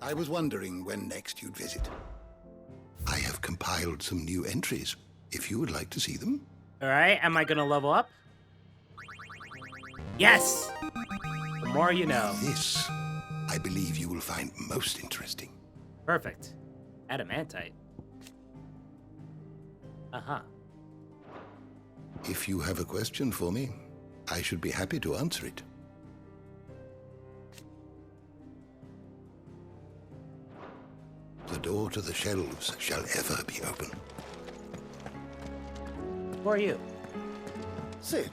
I was wondering when next you'd visit. I have compiled some new entries, if you would like to see them. All right, am I gonna level up? Yes! The more you know. This, I believe you will find most interesting. Perfect. Adamantite. Uh-huh. If you have a question for me, I should be happy to answer it. The door to the shelves shall ever be open. Who are you? Sid,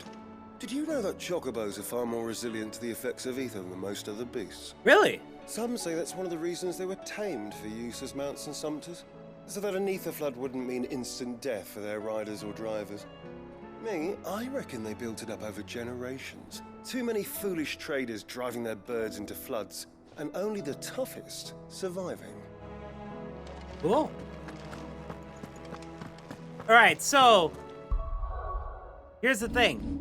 did you know that chocobos are far more resilient to the effects of ether than most other beasts? Really? Some say that's one of the reasons they were tamed for use as mounts and sumpters, so that an ether flood wouldn't mean instant death for their riders or drivers. Me, I reckon they built it up over generations. Too many foolish traders driving their birds into floods, and only the toughest surviving. Cool. All right, so here's the thing.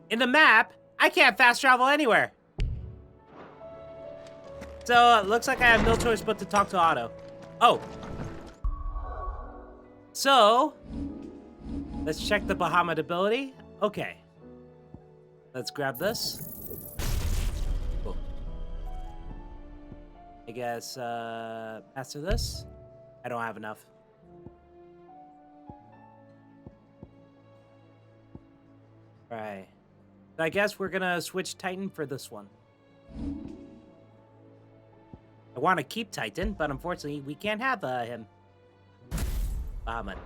In the map, I can't fast travel anywhere. So it looks like I have no choice but to talk to Otto. Oh. So let's check the Bahamut ability. Okay. Let's grab this. Cool. I guess master this. I don't have enough. Right. So I guess we're gonna switch Titan for this one. I want to keep Titan, but unfortunately we can't have him. Bahamut.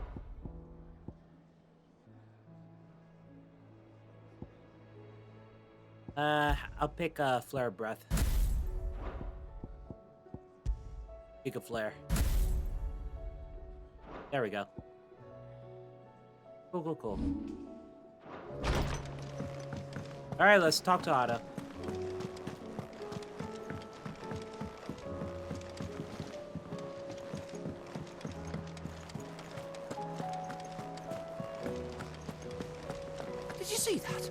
I'll pick Flare of Breath. Pick a Flare. There we go. Cool. Alright, let's talk to Otto. Did you see that?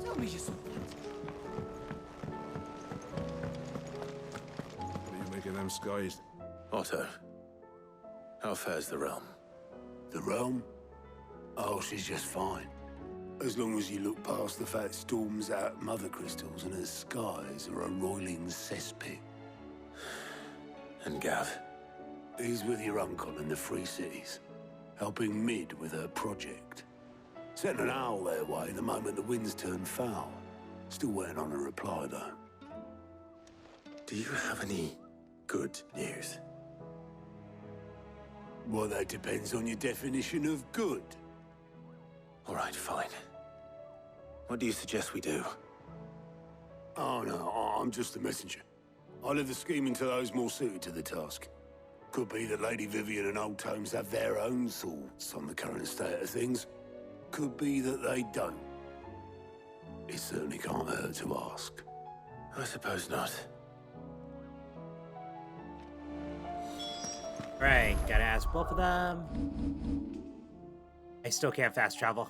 Tell me you saw that. What do you make of them skies? Otto, how fares the realm? The realm? Oh, she's just fine. As long as you look past the fact storms out Mothercrystals and her skies are a roiling cesspit. And Gav? He's with your uncle in the Free Cities, helping Mid with her project. Sent an owl their way the moment the winds turned foul. Still waiting on a reply, though. Do you have any good news? Well, that depends on your definition of good. All right, fine. What do you suggest we do? Oh, no, I'm just the messenger. I leave the scheming to those more suited to the task. Could be that Lady Vivian and Old Tomes have their own thoughts on the current state of things. Could be that they don't. It certainly can't hurt to ask. I suppose not. Right, gotta ask both of them. I still can't fast travel.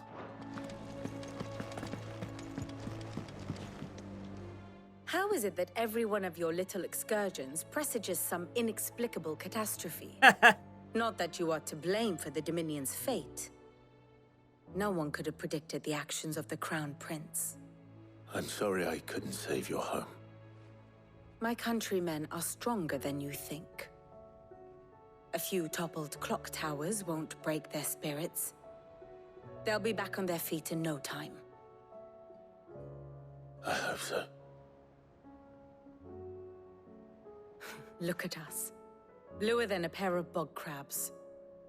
How is it that every one of your little excursions presages some inexplicable catastrophe? Not that you are to blame for the Dominion's fate. No one could have predicted the actions of the Crown Prince. I'm sorry I couldn't save your home. My countrymen are stronger than you think. A few toppled clock towers won't break their spirits. They'll be back on their feet in no time. I hope so. Look at us. Bluer than a pair of bog crabs.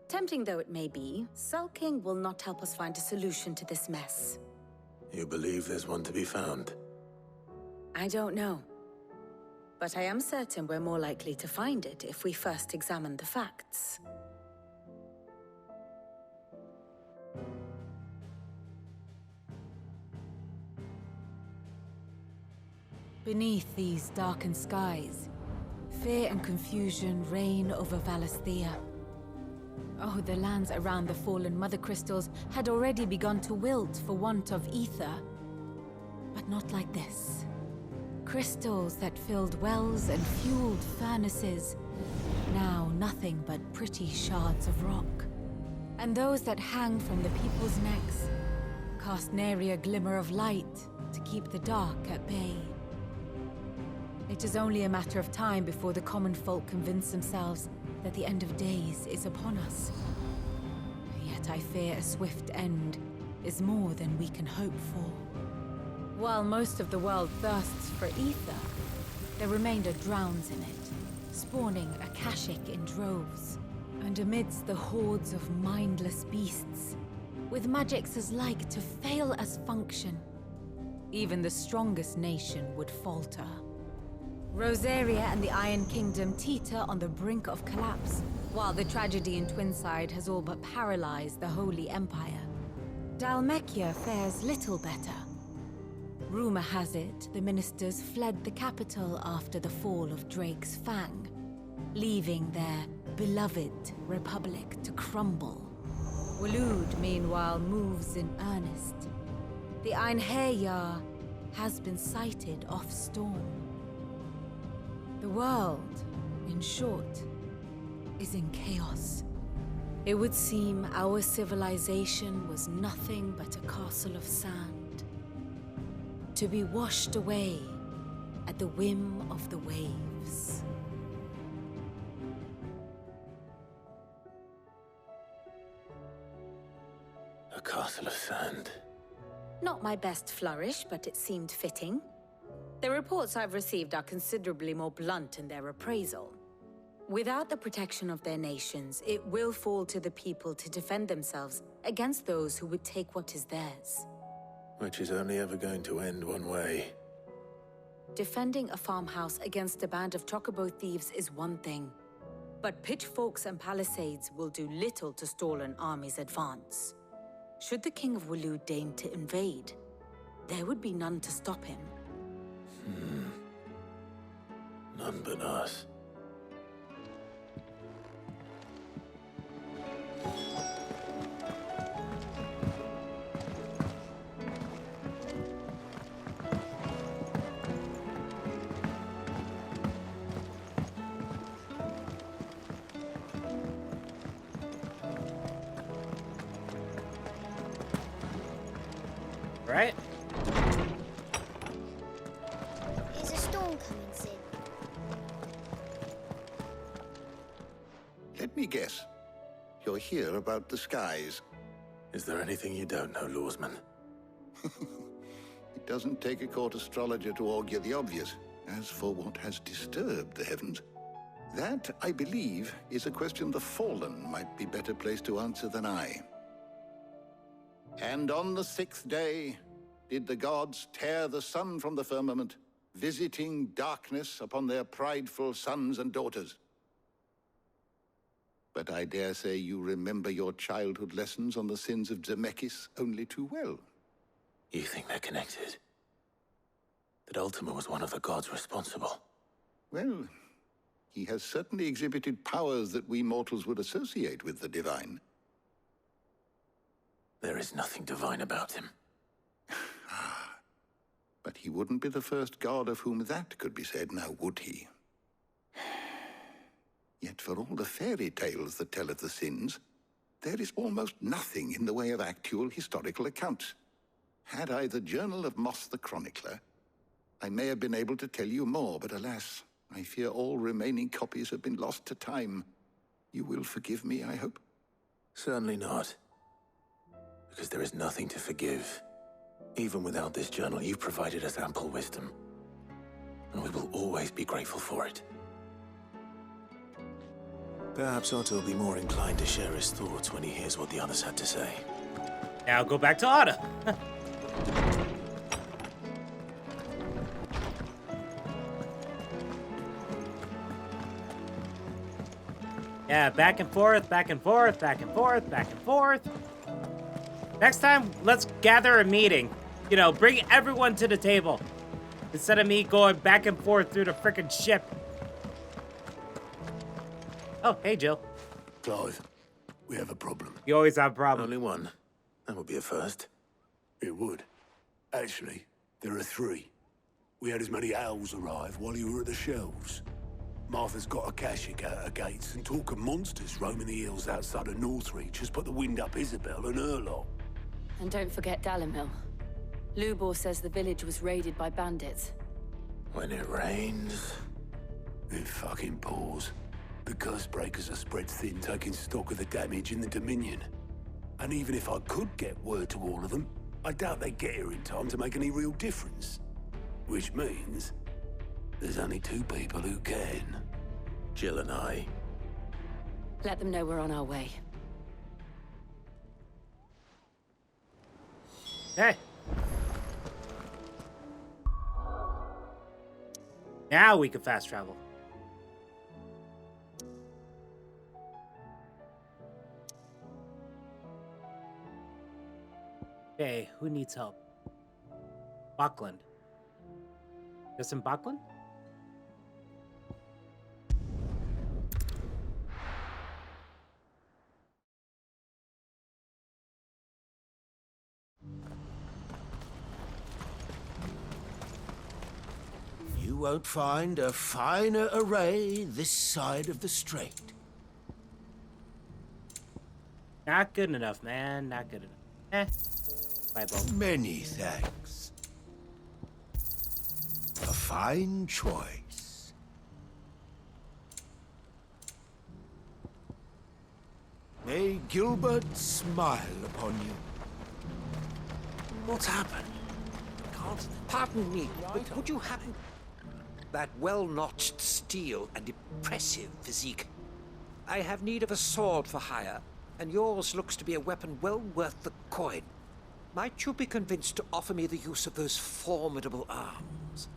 Tempting though it may be, sulking will not help us find a solution to this mess. You believe there's one to be found? I don't know. But I am certain we're more likely to find it if we first examine the facts. Beneath these darkened skies, fear and confusion reign over Valisthea. Oh, the lands around the fallen Mothercrystals had already begun to wilt for want of ether. But not like this. Crystals that filled wells and fueled furnaces. Now nothing but pretty shards of rock. And those that hang from the people's necks cast nary a glimmer of light to keep the dark at bay. It is only a matter of time before the common folk convince themselves that the end of days is upon us. Yet I fear a swift end is more than we can hope for. While most of the world thirsts for aether, the remainder drowns in it, spawning Akashic in droves. And amidst the hordes of mindless beasts, with magicks as like to fail as function, even the strongest nation would falter. Rosaria and the Iron Kingdom teeter on the brink of collapse, while the tragedy in Twinside has all but paralyzed the Holy Empire. Dalmekia fares little better. Rumor has it the ministers fled the capital after the fall of Drake's Fang, leaving their beloved republic to crumble. Waloed, meanwhile, moves in earnest. The Einherjar has been sighted off-storm. The world, in short, is in chaos. It would seem our civilization was nothing but a castle of sand, to be washed away at the whim of the waves. A castle of sand. Not my best flourish, but it seemed fitting. The reports I've received are considerably more blunt in their appraisal. Without the protection of their nations, it will fall to the people to defend themselves against those who would take what is theirs. Which is only ever going to end one way. Defending a farmhouse against a band of chocobo thieves is one thing, but pitchforks and palisades will do little to stall an army's advance. Should the King of Waloed deign to invade, there would be none to stop him. None but us. Right? Is a storm coming soon? Let me guess. You're here about the skies. Is there anything you don't know, Lawsman? It doesn't take a court astrologer to augur the obvious. As for what has disturbed the heavens, that, I believe, is a question the Fallen might be better placed to answer than I. And on the 6th day did the gods tear the sun from the firmament, visiting darkness upon their prideful sons and daughters. But I dare say you remember your childhood lessons on the sins of Zemeckis only too well. You think they're connected? That Ultima was one of the gods responsible? Well, he has certainly exhibited powers that we mortals would associate with the divine. There is nothing divine about him. But he wouldn't be the first god of whom that could be said, now would he? Yet for all the fairy tales that tell of the sins, there is almost nothing in the way of actual historical accounts. Had I the Journal of Moss the Chronicler, I may have been able to tell you more, but alas, I fear all remaining copies have been lost to time. You will forgive me, I hope? Certainly not. Because there is nothing to forgive. Even without this journal, you've provided us ample wisdom. And we will always be grateful for it. Perhaps Otto will be more inclined to share his thoughts when he hears what the others had to say. Now go back to Otto. Yeah, back and forth, back and forth, back and forth, back and forth. Next time, let's gather a meeting. You know, bring everyone to the table. Instead of me going back and forth through the frickin' ship. Oh, hey, Jill. Clive, we have a problem. You always have a problem. Only one. That would be a first. It would. Actually, there are 3. We had as many owls arrive while you were at the shelves. Martha's got a Kashik out her gates, and talk of monsters roaming the hills outside of Northreach has put the wind up Isabel and her lot. And don't forget Dalimil. Lubor says the village was raided by bandits. When it rains... It fucking pours. The curse breakers are spread thin, taking stock of the damage in the Dominion. And even if I could get word to all of them, I doubt they'd get here in time to make any real difference. Which means... there's only 2 people who can. Jill and I. Let them know we're on our way. Hey. Now we can fast travel. Okay, who needs help? Buckland. There's some Buckland? You won't find a finer array this side of the strait. Not good enough, man. Not good enough. Bible. Many thanks. A fine choice. May Gilbert smile upon you. What's happened? Pardon me, but would you happen... That well-notched steel and impressive physique. I have need of a sword for hire, and yours looks to be a weapon well worth the coin. Might you be convinced to offer me the use of those formidable arms?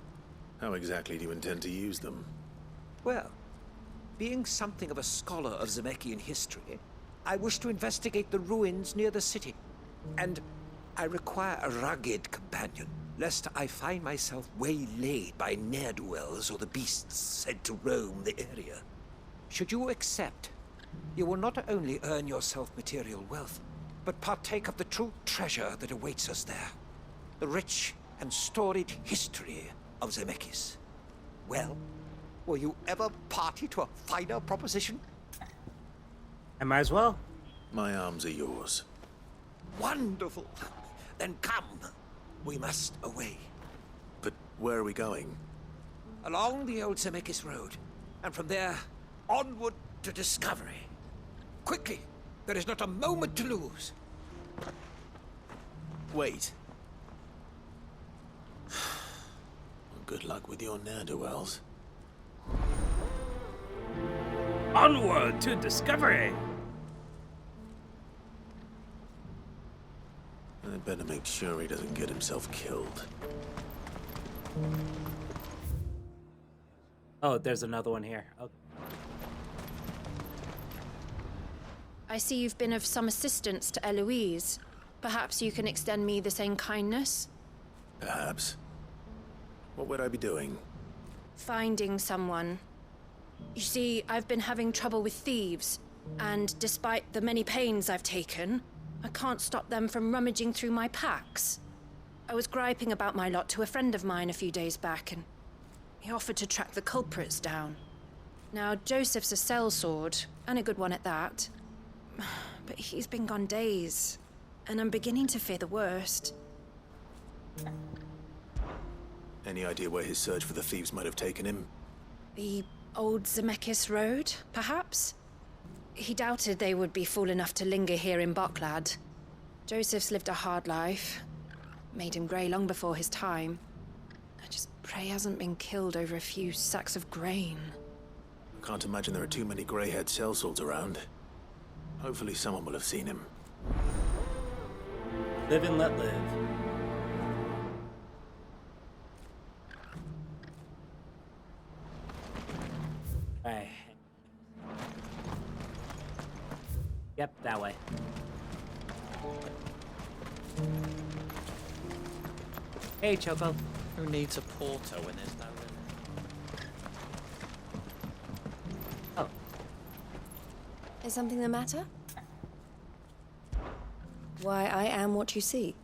How exactly do you intend to use them? Well, being something of a scholar of Zemeckis history, I wish to investigate the ruins near the city, and I require a rugged companion, lest I find myself waylaid by ne'er-do-wells or the beasts said to roam the area. Should you accept, you will not only earn yourself material wealth, but partake of the true treasure that awaits us there. The rich and storied history of Zemeckis. Well, were you ever party to a finer proposition? I might as well. My arms are yours. Wonderful! Then come. We must away. But where are we going? Along the old Zemeckis Road, and from there, onward to discovery. Quickly! There is not a moment to lose. Wait. Good luck with your ne'er-do-wells. Onward to discovery! I better make sure he doesn't get himself killed. Oh, there's another one here. Okay. I see you've been of some assistance to Eloise. Perhaps you can extend me the same kindness? Perhaps. What would I be doing? Finding someone. You see, I've been having trouble with thieves, and despite the many pains I've taken, I can't stop them from rummaging through my packs. I was griping about my lot to a friend of mine a few days back, and he offered to track the culprits down. Now, Joseph's a sellsword, and a good one at that. But he's been gone days, and I'm beginning to fear the worst. Any idea where his search for the thieves might have taken him? The old Zemeckis Road, perhaps? He doubted they would be fool enough to linger here in Boklad. Joseph's lived a hard life. Made him grey long before his time. I just pray he hasn't been killed over a few sacks of grain. I can't imagine there are too many grey-haired sellswords around. Hopefully someone will have seen him. Live and let live. Alright. Yep, that way. Hey, Choco. Who needs a porter when there's no river? Oh. Is something the matter? Why, I am what you see.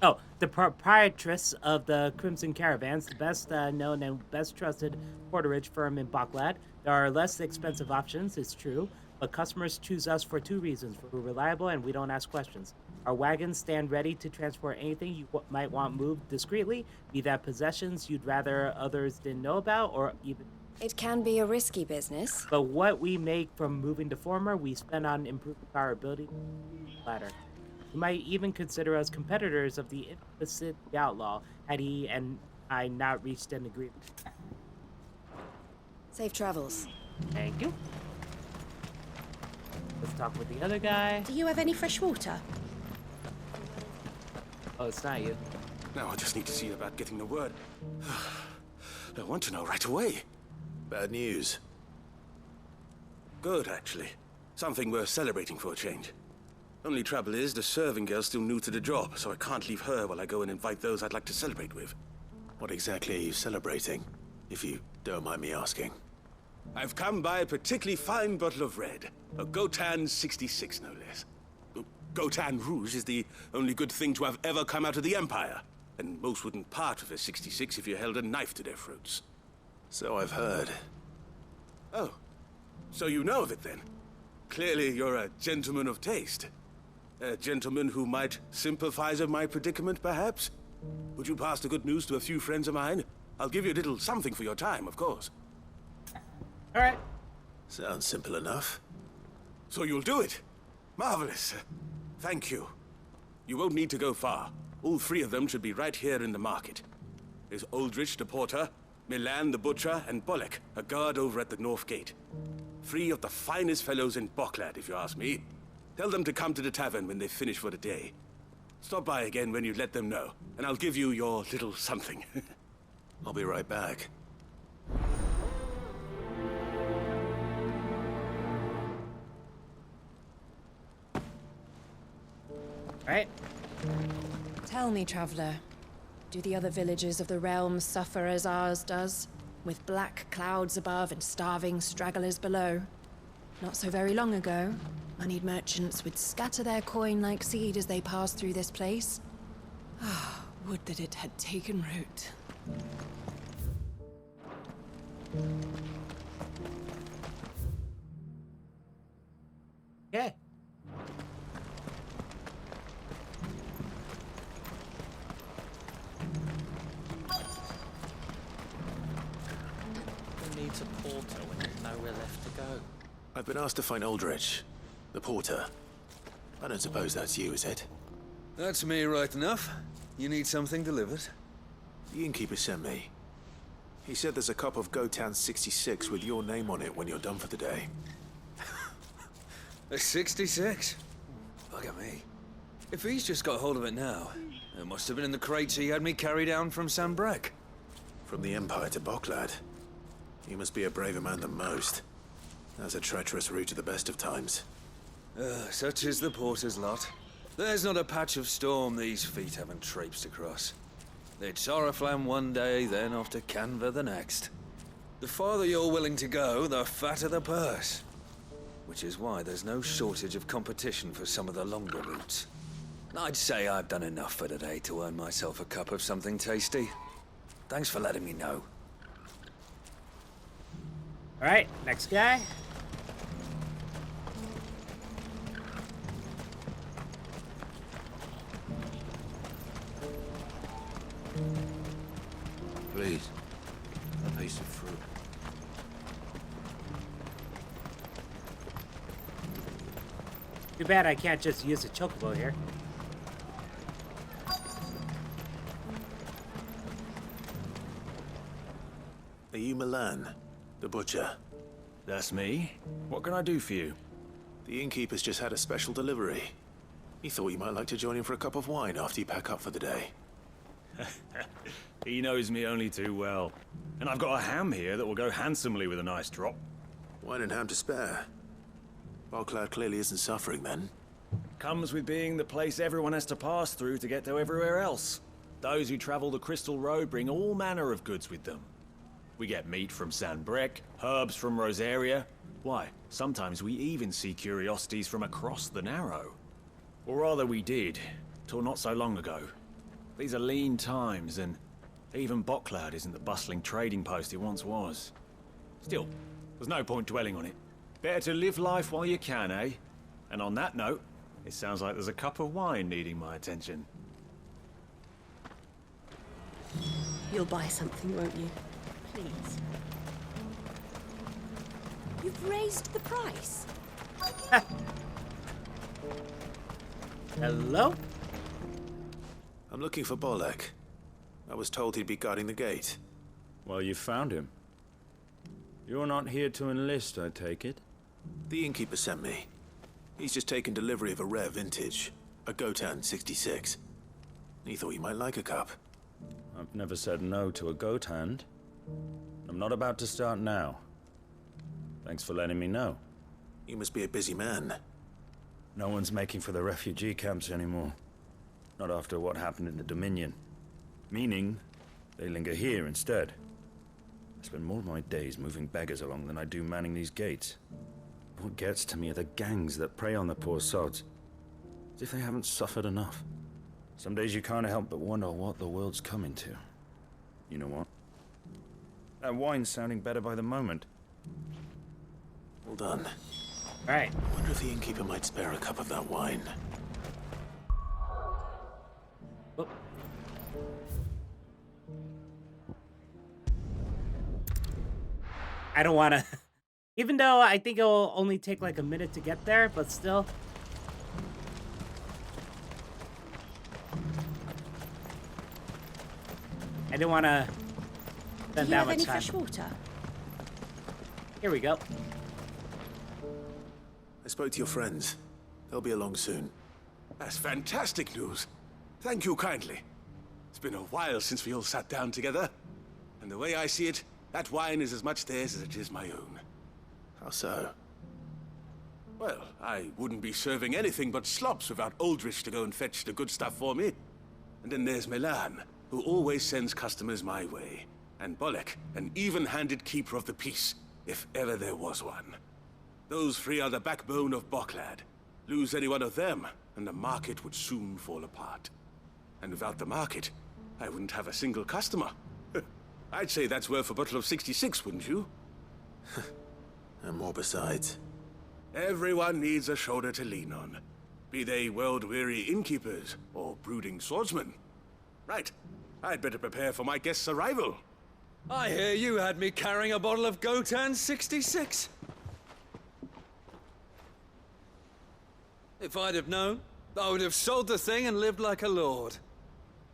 Oh, the proprietress of the Crimson Caravans, the best known and best trusted porterage firm in Baklad. There are less expensive options, it's true, but customers choose us for 2 reasons. We're reliable and we don't ask questions. Our wagons stand ready to transport anything you might want moved discreetly, be that possessions you'd rather others didn't know about, or even... It can be a risky business. But what we make from moving to Former, we spend on improving our ability to ladder. You might even consider us competitors of the implicit outlaw, had he and I not reached an agreement. Safe travels. Thank you. Let's talk with the other guy. Do you have any fresh water? Oh, it's not you. Now I just need to see about getting the word. I want to know right away. Bad news. Good, actually. Something worth celebrating for a change. Only trouble is, the serving girl's still new to the job, so I can't leave her while I go and invite those I'd like to celebrate with. What exactly are you celebrating, if you don't mind me asking? I've come by a particularly fine bottle of red. A Gotan 66, no less. Gotan Rouge is the only good thing to have ever come out of the Empire, and most wouldn't part with a 66 if you held a knife to their throats. So I've heard. Oh, so you know of it then? Clearly you're a gentleman of taste. A gentleman who might sympathize with my predicament, perhaps? Would you pass the good news to a few friends of mine? I'll give you a little something for your time, of course. All right. Sounds simple enough. So you'll do it? Marvelous. Thank you. You won't need to go far. All 3 of them should be right here in the market. There's Aldrich the porter, Milan the butcher, and Bolek, a guard over at the north gate. 3 of the finest fellows in Baklad, if you ask me. Tell them to come to the tavern when they finish for the day. Stop by again when you let them know, and I'll give you your little something. I'll be right back. Right. Tell me, traveler, do the other villages of the realm suffer as ours does? With black clouds above and starving stragglers below? Not so very long ago, moneyed merchants would scatter their coin like seed as they passed through this place. Ah, would that it had taken root. Okay. Who needs a porter when there's nowhere left to go? I've been asked to find Aldrich, the porter. I don't suppose that's you, is it? That's me right enough. You need something delivered? The innkeeper sent me. He said there's a cup of Gotan 66 with your name on it when you're done for the day. A 66? Look at me. If he's just got hold of it now, it must have been in the crates he had me carry down from Sanbrek. From the Empire to Baklad. You must be a braver man than most. That's a treacherous route to the best of times. Such is the porter's lot. There's not a patch of storm these feet haven't traipsed across. It's Oriflamme one day, then off to Canva the next. The farther you're willing to go, the fatter the purse. Which is why there's no shortage of competition for some of the longer routes. I'd say I've done enough for today to earn myself a cup of something tasty. Thanks for letting me know. All right, next guy. Please, a piece of fruit. Too bad I can't just use a chocobo here. Are you Milan, the butcher? That's me. What can I do for you? The innkeeper's just had a special delivery. He thought you might like to join him for a cup of wine after you pack up for the day. He knows me only too well. And I've got a ham here that will go handsomely with a nice drop. Wine and ham to spare. Baklad clearly isn't suffering then. Comes with being the place everyone has to pass through to get to everywhere else. Those who travel the Crystal Road bring all manner of goods with them. We get meat from Sanbrek, herbs from Rosaria. Why, sometimes we even see curiosities from across the Narrow. Or rather we did, till not so long ago. These are lean times, and even Botcloud isn't the bustling trading post it once was. Still, there's no point dwelling on it. Better to live life while you can, eh? And on that note, it sounds like there's a cup of wine needing my attention. You'll buy something, won't you? Please. You've raised the price. Hello? I'm looking for Bolek. I was told he'd be guarding the gate. Well, you found him. You're not here to enlist, I take it? The innkeeper sent me. He's just taken delivery of a rare vintage, a Gotan 66. He thought you might like a cup. I've never said no to a goat hand. I'm not about to start now. Thanks for letting me know. You must be a busy man. No one's making for the refugee camps anymore. Not after what happened in the Dominion. Meaning, they linger here instead. I spend more of my days moving beggars along than I do manning these gates. What gets to me are the gangs that prey on the poor sods. As if they haven't suffered enough. Some days you can't help but wonder what the world's coming to. You know what? That wine's sounding better by the moment. Well done. Right. I wonder if the innkeeper might spare a cup of that wine. Oh. I don't want to... Even though I think it'll only take like a minute to get there, but still. I didn't want to spend that much time. Do you have any fresh water? Here we go. I spoke to your friends. They'll be along soon. That's fantastic news. Thank you kindly. It's been a while since we all sat down together. And the way I see it, that wine is as much theirs as it is my own. How so? Well, I wouldn't be serving anything but slops without Aldrich to go and fetch the good stuff for me. And then there's Milan, who always sends customers my way. And Bolek, an even-handed keeper of the peace, if ever there was one. Those three are the backbone of Botcloud. Lose any one of them, and the market would soon fall apart. And without the market, I wouldn't have a single customer. I'd say that's worth a bottle of 66, wouldn't you? And more besides. Everyone needs a shoulder to lean on. Be they world-weary innkeepers or brooding swordsmen. Right. I'd better prepare for my guest's arrival. I hear you had me carrying a bottle of Gotan 66. If I'd have known, I would have sold the thing and lived like a lord.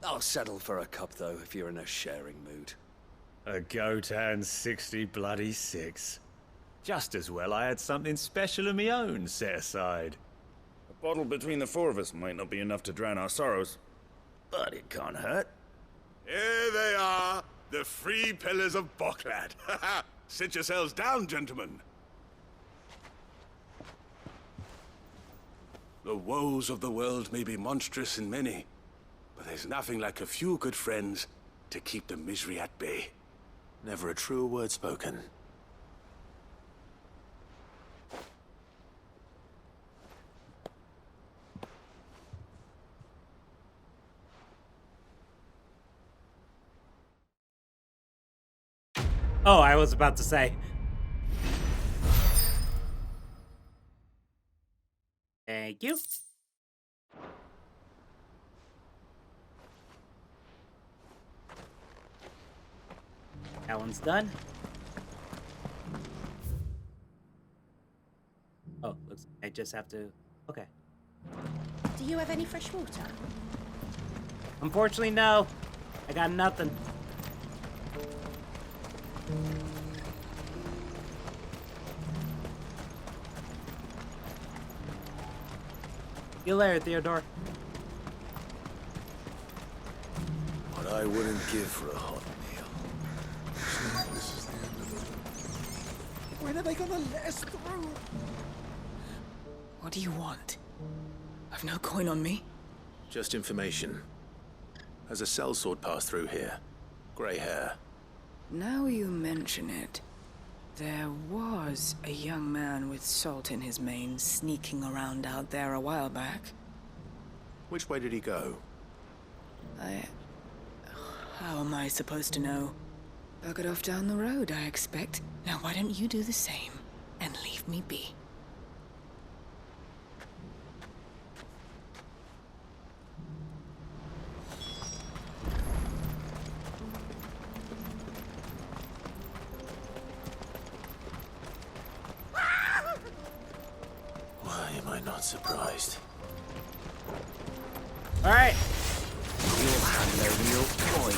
I'll settle for a cup, though, if you're in a sharing mood. A Gotan 66. Just as well I had something special of my own set aside. A bottle between the four of us might not be enough to drown our sorrows, but it can't hurt. Here they are, the three pillars of Botcloud. Sit yourselves down, gentlemen. The woes of the world may be monstrous in many, but there's nothing like a few good friends to keep the misery at bay. Never a truer word spoken. Oh, I was about to say. Thank you. That one's done. Oh, looks I just have to... Okay. Do you have any fresh water? Unfortunately, no. I got nothing. See you later, Theodore. What I wouldn't give for a hot meal. This is the end of it. When are they gonna let us through? What do you want? I've no coin on me. Just information. Has a sellsword passed through here? Grey hair. Now you mention it, there was a young man with salt in his mane sneaking around out there a while back. Which way did he go? How am I supposed to know? Bug it off down the road, I expect. Now why don't you do the same and leave me be? Why am I not surprised? All right. You'll have no real point,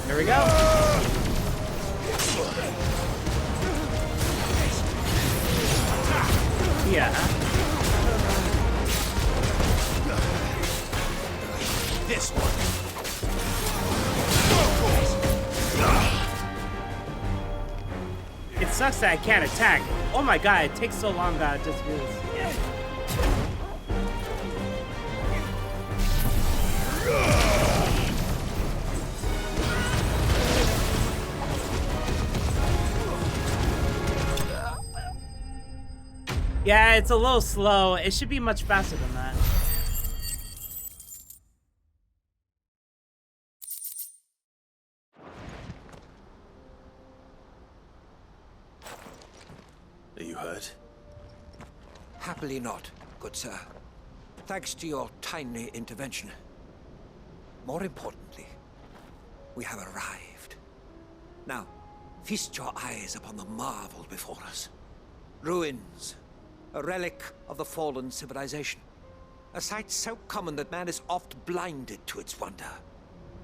There we go. Yeah. This one. It sucks that I can't attack. Oh my god, it takes so long to just do this. Yeah, it's a little slow. It should be much faster than that. Are you hurt? Happily not, good sir. Thanks to your timely intervention. More importantly, we have arrived. Now, feast your eyes upon the marvel before us. Ruins. A relic of the fallen civilization. A sight so common that man is oft blinded to its wonder.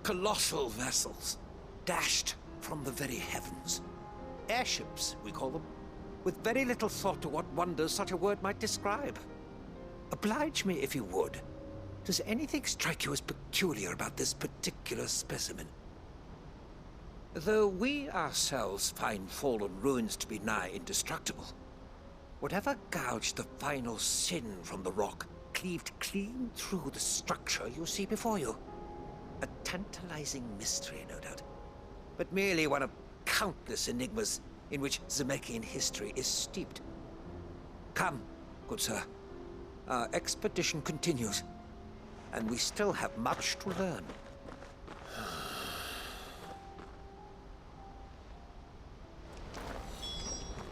Colossal vessels, dashed from the very heavens. Airships, we call them, with very little thought to what wonders such a word might describe. Oblige me if you would. Does anything strike you as peculiar about this particular specimen? Though we ourselves find fallen ruins to be nigh indestructible, whatever gouged the final sin from the rock cleaved clean through the structure you see before you. A tantalizing mystery, no doubt, but merely one of countless enigmas in which Zemeckyan history is steeped. Come, good sir. Our expedition continues, and we still have much to learn.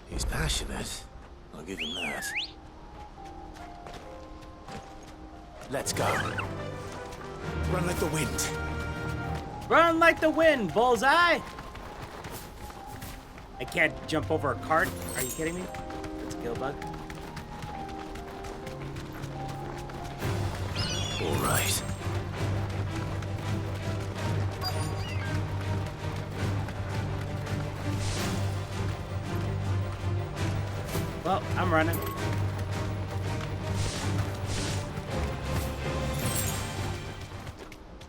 He's passionate. I'll give him that. Let's go. Run like the wind. Run like the wind, bullseye! I can't jump over a cart. Are you kidding me? That's a kill bug. All right. Well, I'm running.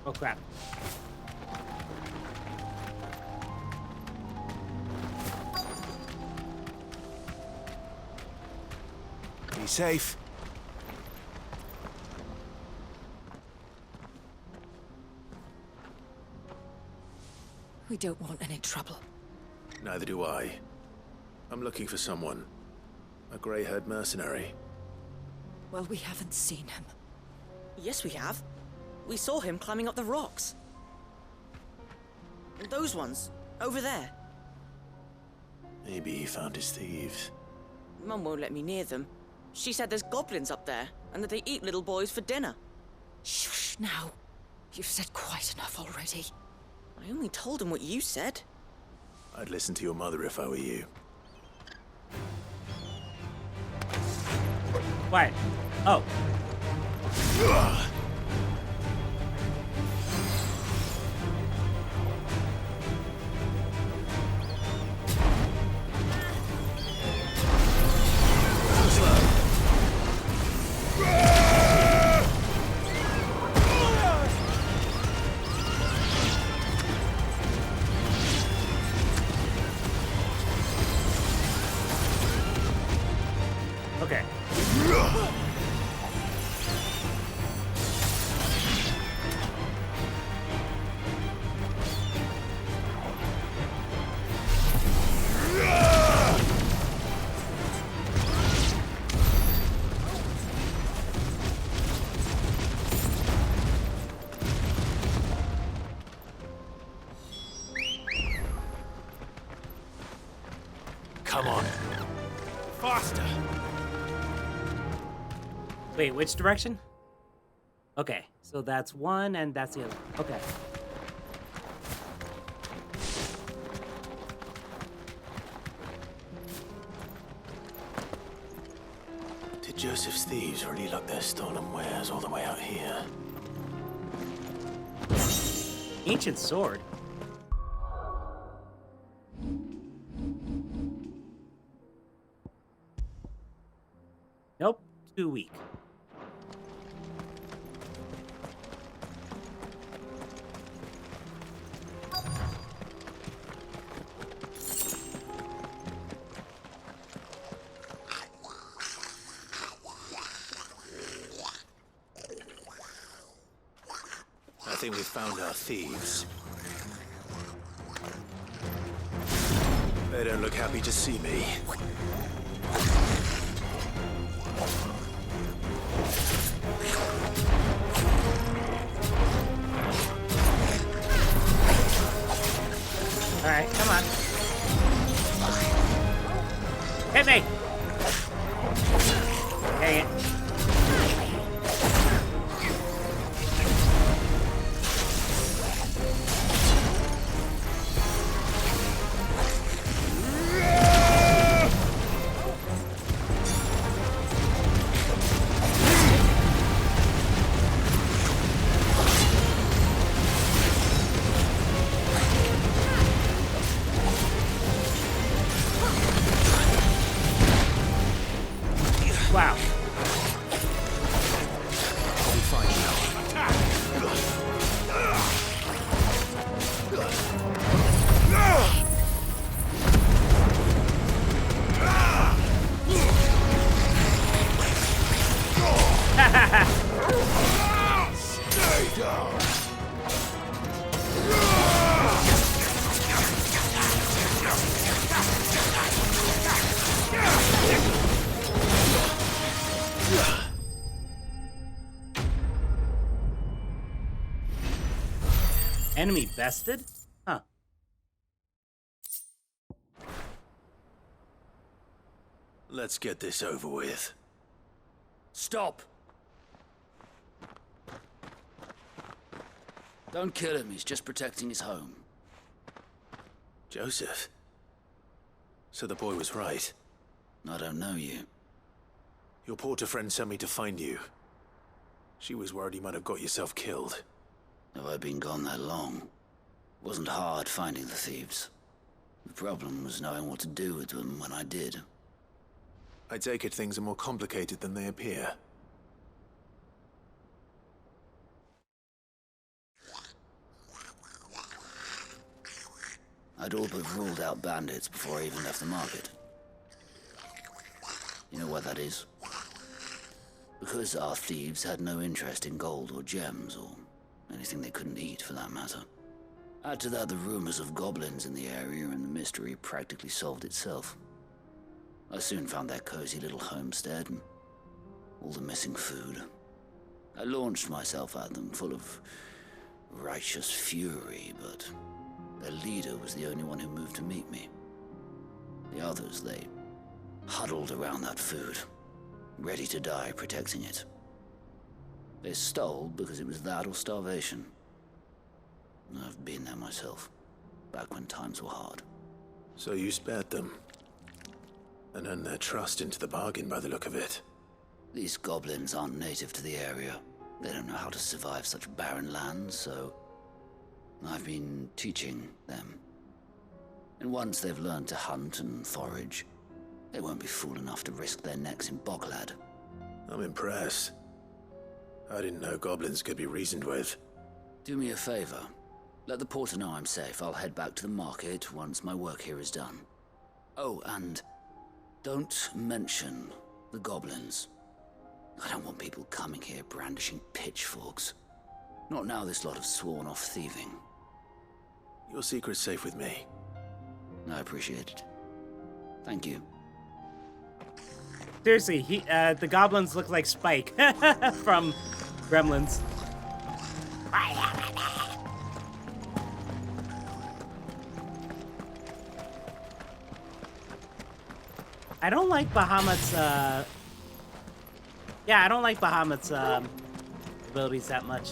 Oh crap. Be safe. We don't want any trouble. Neither do I. I'm looking for someone. A grey-haired mercenary. Well, we haven't seen him. Yes, we have. We saw him climbing up the rocks. And those ones, over there. Maybe he found his thieves. Mum won't let me near them. She said there's goblins up there, and that they eat little boys for dinner. Shush now. You've said quite enough already. I only told him what you said. I'd listen to your mother if I were you. What? Oh. Come on. Faster. Wait, which direction? Okay, so that's one and that's the other. Okay. Did Joseph's thieves really lug their stolen wares all the way out here? Ancient sword. Nope, too weak. I think we found our thieves. They don't look happy to see me. All right, come on. Hit me! Dang it. Wow. I'll be fine Stay down. Enemy bested? Huh. Let's get this over with. Stop! Don't kill him, he's just protecting his home. Joseph? So the boy was right. I don't know you. Your porter friend sent me to find you. She was worried you might have got yourself killed. Have I been gone that long? It wasn't hard finding the thieves. The problem was knowing what to do with them when I did. I take it things are more complicated than they appear. I'd all but ruled out bandits before I even left the market. You know what that is? Because our thieves had no interest in gold or gems or anything they couldn't eat, for that matter. Add to that the rumors of goblins in the area, and the mystery practically solved itself. I soon found their cozy little homestead and all the missing food. I launched myself at them, full of righteous fury, but their leader was the only one who moved to meet me. The others, they huddled around that food, ready to die protecting it. They stole because it was that or starvation. I've been there myself, back when times were hard. So you spared them, and earned their trust into the bargain by the look of it. These goblins aren't native to the area. They don't know how to survive such barren lands, so I've been teaching them. And once they've learned to hunt and forage, they won't be fool enough to risk their necks in Boglad. I'm impressed. I didn't know goblins could be reasoned with. Do me a favor. Let the porter know I'm safe. I'll head back to the market once my work here is done. Oh, and don't mention the goblins. I don't want people coming here brandishing pitchforks. Not now this lot have sworn off thieving. Your secret's safe with me. I appreciate it. Thank you. Seriously, the goblins look like Spike from Gremlins. I don't like Bahamut's, yeah, I don't like Bahamut's, abilities that much.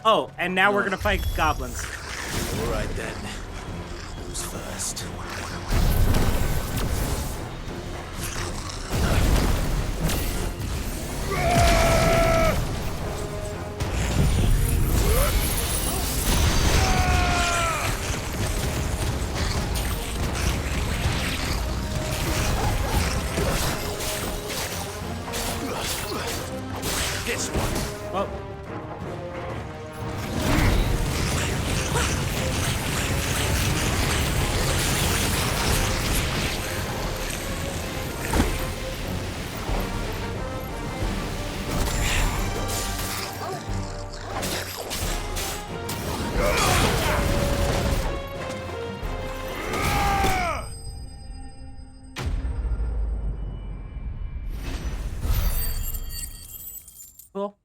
Oh, and now we're gonna fight goblins. All right then. Who's first? This one. Oh. Cool.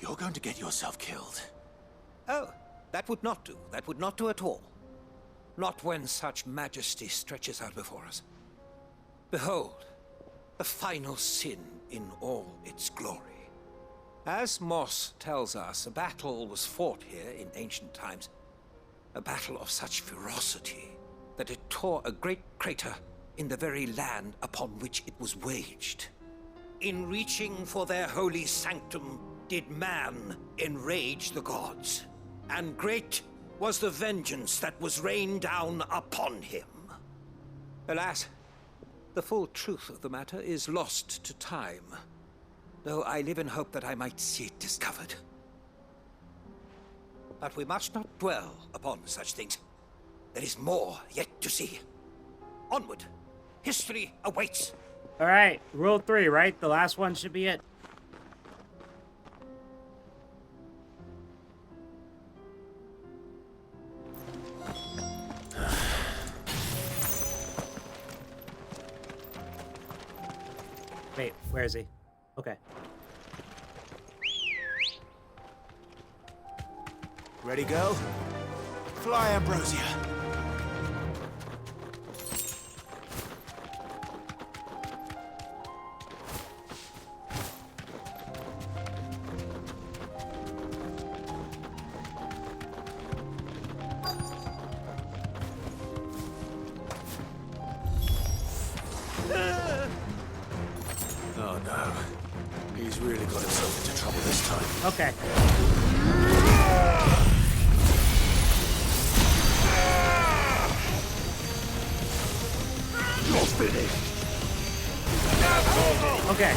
You're going to get yourself killed. Oh, that would not do. That would not do at all. Not when such majesty stretches out before us. Behold, the final sin in all its glory. As Moss tells us, a battle was fought here in ancient times. A battle of such ferocity that it tore a great crater in the very land upon which it was waged. In reaching for their holy sanctum, did man enrage the gods, and great was the vengeance that was rained down upon him. Alas, the full truth of the matter is lost to time, though I live in hope that I might see it discovered. But we must not dwell upon such things. There is more yet to see. Onward. History awaits. All right, rule 3, right? The last one should be it. Wait, where is he? Okay. Ready, go? Fly, Ambrosia. Oh no. He's really got himself into trouble this time. Okay. You're finished. Okay.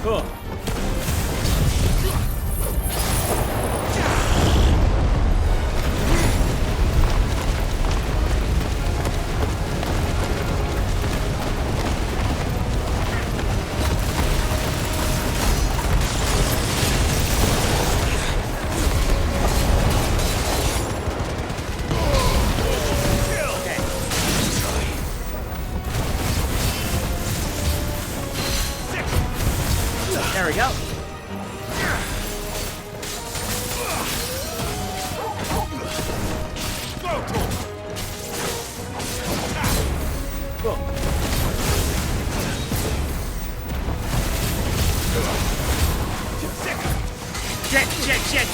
Cool. There we go. Cool.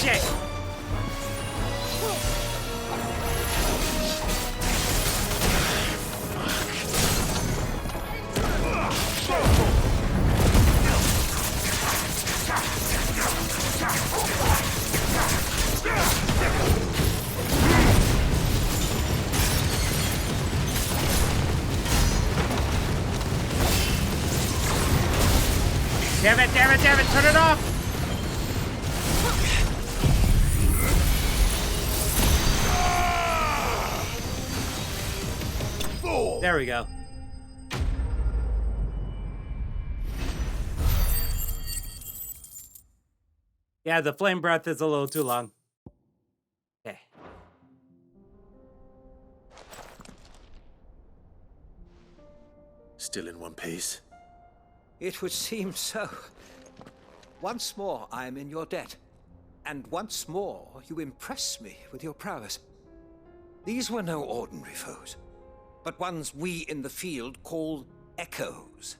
Check. Damn it, damn it, damn it, turn it off! There we go. Yeah, the flame breath is a little too long. Okay. Still in one piece? It would seem so. Once more, I am in your debt. And once more, you impress me with your prowess. These were no ordinary foes, but ones we in the field call Eikons.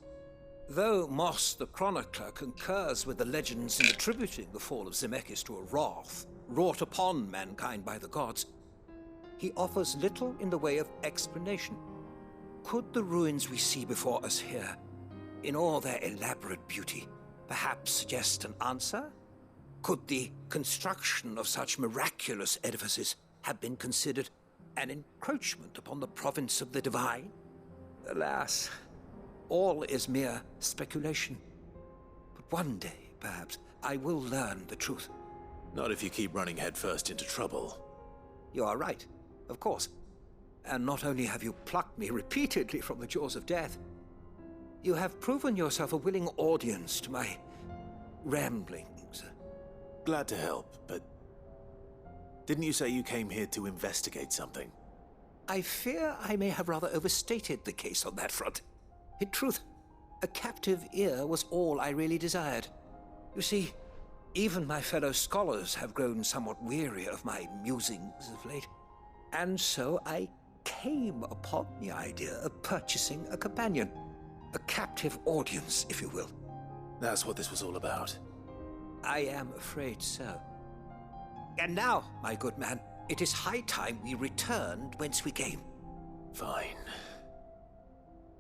Though Moss the Chronicler concurs with the legends in attributing the fall of Zemeckis to a wrath wrought upon mankind by the gods, he offers little in the way of explanation. Could the ruins we see before us here, in all their elaborate beauty, perhaps suggest an answer? Could the construction of such miraculous edifices have been considered an encroachment upon the province of the divine? Alas, all is mere speculation. But one day, perhaps, I will learn the truth. Not if you keep running headfirst into trouble. You are right, of course. And not only have you plucked me repeatedly from the jaws of death, you have proven yourself a willing audience to my ramblings. Glad to help, but didn't you say you came here to investigate something? I fear I may have rather overstated the case on that front. In truth, a captive ear was all I really desired. You see, even my fellow scholars have grown somewhat weary of my musings of late. And so I came upon the idea of purchasing a companion. A captive audience, if you will. That's what this was all about. I am afraid so. And now, my good man, it is high time we returned whence we came. Fine.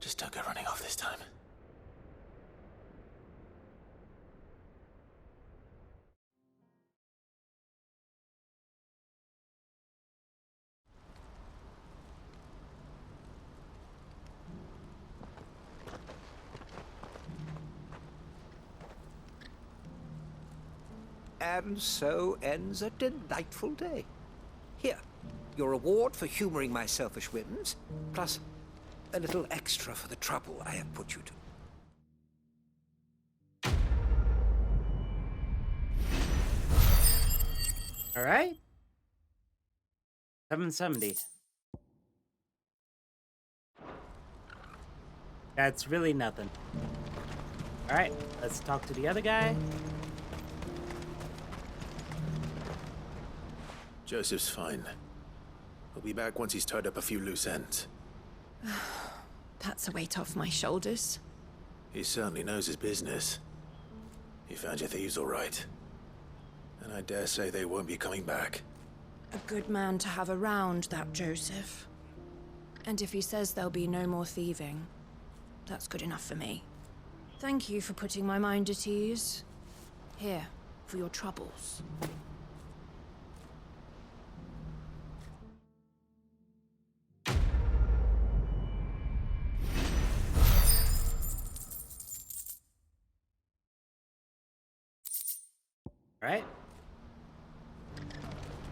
Just don't go running off this time. And so ends a delightful day. Here, your reward for humoring my selfish whims, plus a little extra for the trouble I have put you to. All right. 770. That's really nothing. All right, let's talk to the other guy. Joseph's fine. He'll be back once he's tied up a few loose ends. That's a weight off my shoulders. He certainly knows his business. He found your thieves all right. And I dare say they won't be coming back. A good man to have around, that Joseph. And if he says there'll be no more thieving, that's good enough for me. Thank you for putting my mind at ease. Here, for your troubles. Right?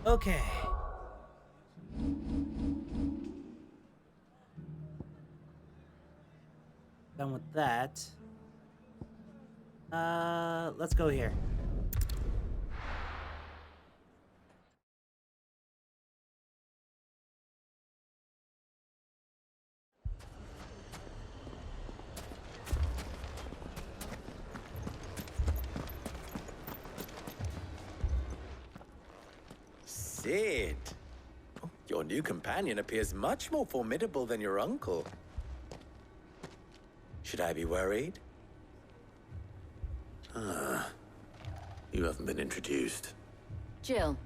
Okay. Done with that. Let's go here. Sid, your new companion appears much more formidable than your uncle. Should I be worried? You haven't been introduced. Jill,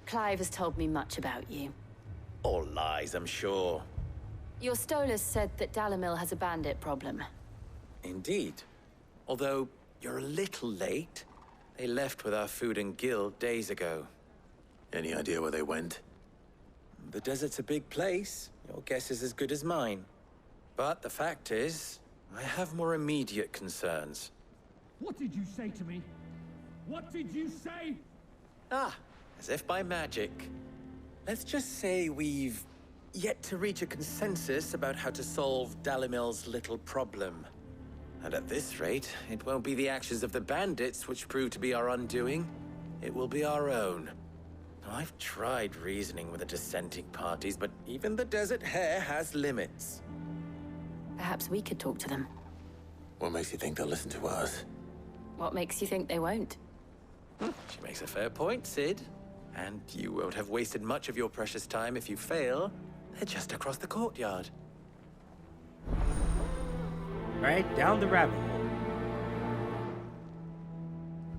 Clive has told me much about you. All lies, I'm sure. Your Stolas said that Dalamil has a bandit problem. Indeed. Although you're a little late. They left with our food and guild days ago. Any idea where they went? The desert's a big place. Your guess is as good as mine. But the fact is, I have more immediate concerns. What did you say to me? What did you say? Ah, as if by magic. Let's just say we've yet to reach a consensus about how to solve Dalimil's little problem. And at this rate, it won't be the actions of the bandits which prove to be our undoing. It will be our own. Now, I've tried reasoning with the dissenting parties, but even the Desert Hare has limits. Perhaps we could talk to them. What makes you think they'll listen to us? What makes you think they won't? She makes a fair point, Sid. And you won't have wasted much of your precious time if you fail. They're just across the courtyard. Right down the rabbit hole.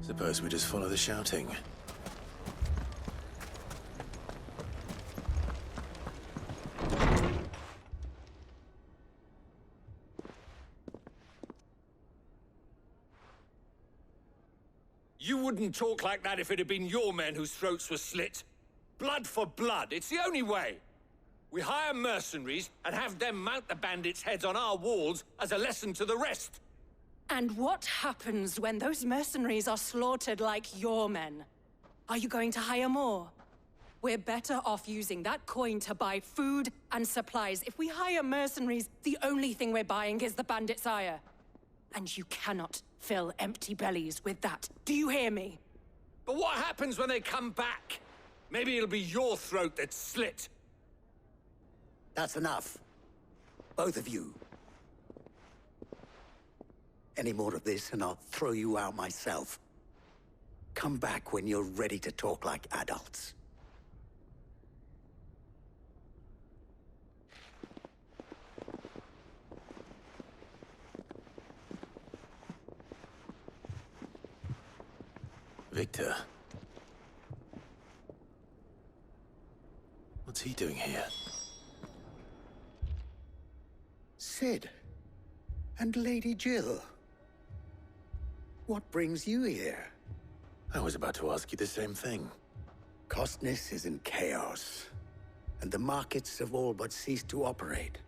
Suppose we just follow the shouting. You wouldn't talk like that if it had been your men whose throats were slit. Blood for blood, it's the only way. We hire mercenaries and have them mount the bandits' heads on our walls as a lesson to the rest. And what happens when those mercenaries are slaughtered like your men? Are you going to hire more? We're better off using that coin to buy food and supplies. If we hire mercenaries, the only thing we're buying is the bandits' ire. And you cannot fill empty bellies with that. Do you hear me? But what happens when they come back? Maybe it'll be your throat that's slit. That's enough. Both of you. Any more of this and I'll throw you out myself. Come back when you're ready to talk like adults. Victor. What's he doing here? Sid. And Lady Jill. What brings you here? I was about to ask you the same thing. Costness is in chaos, and the markets have all but ceased to operate.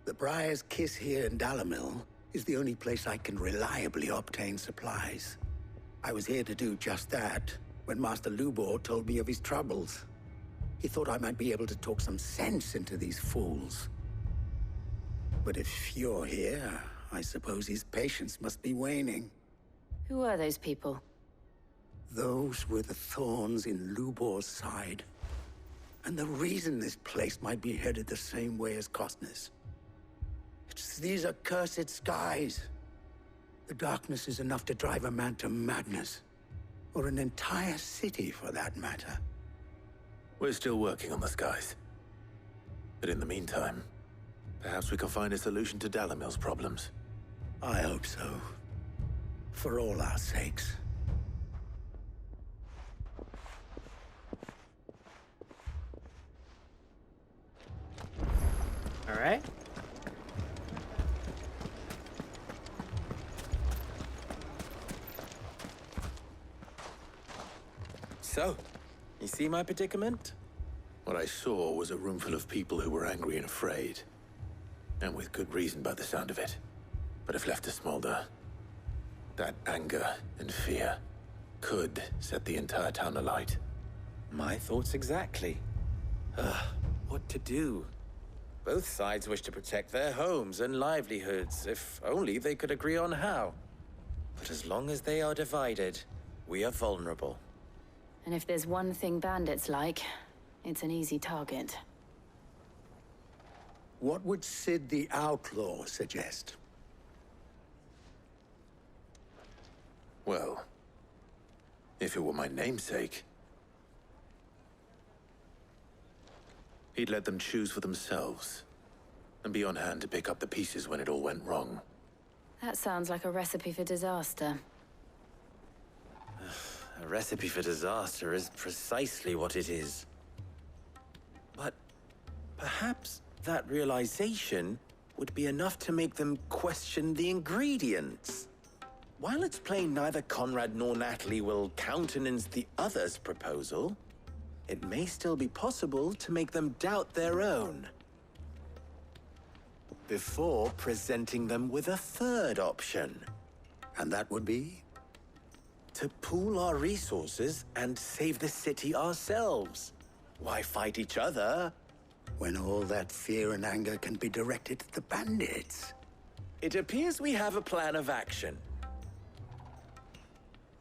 The Briar's Kiss here in Dalimil is the only place I can reliably obtain supplies. I was here to do just that when Master Lubor told me of his troubles. He thought I might be able to talk some sense into these fools. But if you're here, I suppose his patience must be waning. Who are those people? Those were the thorns in Lubor's side. And the reason this place might be headed the same way as Costness. It's these accursed skies. The darkness is enough to drive a man to madness. Or an entire city, for that matter. We're still working on the skies. But in the meantime, perhaps we can find a solution to Dalimil's problems. I hope so. For all our sakes. All right. So, you see my predicament? What I saw was a room full of people who were angry and afraid. And with good reason by the sound of it. But if left to smolder, that anger and fear could set the entire town alight. My thoughts exactly. What to do? Both sides wish to protect their homes and livelihoods, if only they could agree on how. But as long as they are divided, we are vulnerable. And if there's one thing bandits like, it's an easy target. What would Sid the Outlaw suggest? Well, if it were my namesake, he'd let them choose for themselves, and be on hand to pick up the pieces when it all went wrong. That sounds like a recipe for disaster. A recipe for disaster is precisely what it is. But perhaps that realization would be enough to make them question the ingredients. While it's plain neither Conrad nor Natalie will countenance the other's proposal, it may still be possible to make them doubt their own. Before presenting them with a third option. And that would be? To pool our resources and save the city ourselves. Why fight each other? When all that fear and anger can be directed at the bandits. It appears we have a plan of action.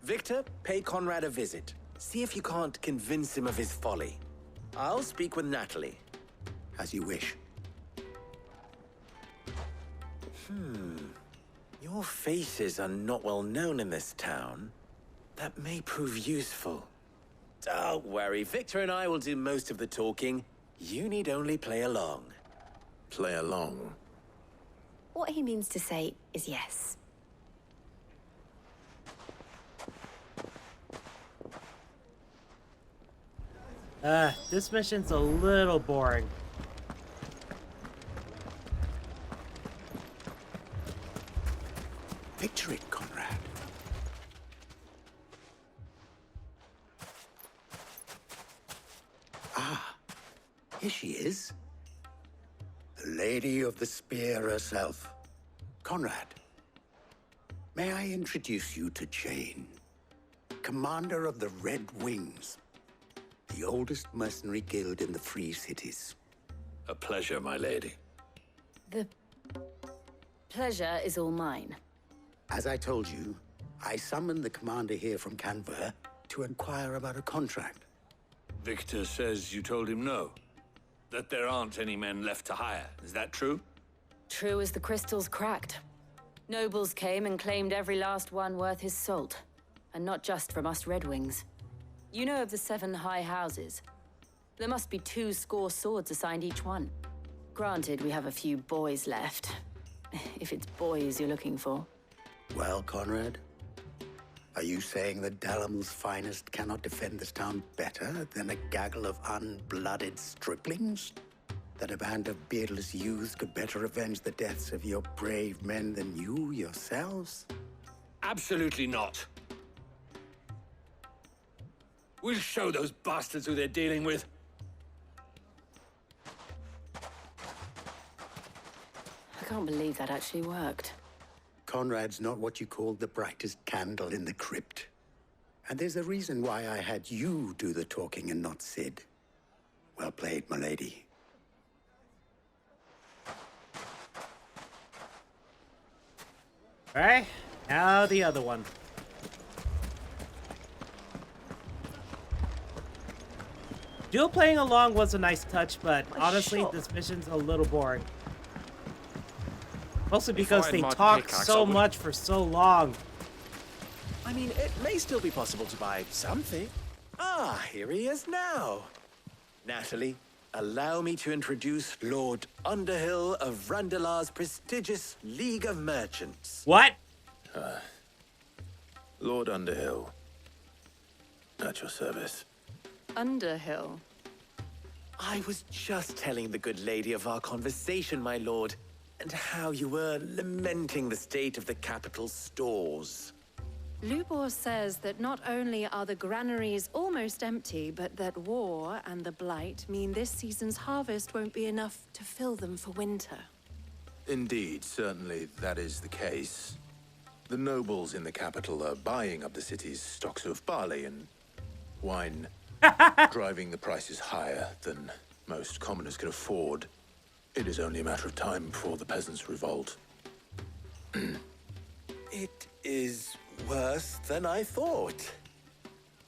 Victor, pay Conrad a visit. See if you can't convince him of his folly. I'll speak with Natalie. As you wish. Your faces are not well known in this town. That may prove useful. Don't worry, Victor and I will do most of the talking. You need only play along. Play along? What he means to say is yes. This mission's a little boring. Picture it, Conrad. Ah, here she is. The Lady of the Spear herself. Conrad, may I introduce you to Jane, commander of the Red Wings, the oldest mercenary guild in the Free Cities. A pleasure, my lady. The pleasure is all mine. As I told you, I summoned the commander here from Canver to inquire about a contract. Victor says you told him no. That there aren't any men left to hire. Is that true? True as the crystals cracked. Nobles came and claimed every last one worth his salt. And not just from us Red Wings. You know of the 7 high houses. There must be 2 swords assigned each one. Granted, we have a few boys left. If it's boys you're looking for. Well, Conrad, are you saying that Dalamel's finest cannot defend this town better than a gaggle of unblooded striplings? That a band of beardless youths could better avenge the deaths of your brave men than you yourselves? Absolutely not. We'll show those bastards who they're dealing with. I can't believe that actually worked. Conrad's not what you call the brightest candle in the crypt. And there's a reason why I had you do the talking and not Sid. Well played, my lady. Alright, now the other one. Dual playing along was a nice touch, but honestly, this mission's a little boring. Mostly because they talk so much for so long. I mean, it may still be possible to buy something. Ah, here he is now. Natalie, allow me to introduce Lord Underhill of Randalar's prestigious League of Merchants. What? Lord Underhill. At your service. Underhill. I was just telling the good lady of our conversation, my lord, and how you were lamenting the state of the capital's stores. Lubor says that not only are the granaries almost empty, but that war and the Blight mean this season's harvest won't be enough to fill them for winter. Indeed, certainly that is the case. The nobles in the capital are buying up the city's stocks of barley and wine, driving the prices higher than most commoners can afford. It is only a matter of time before the peasants revolt. It is worse than I thought.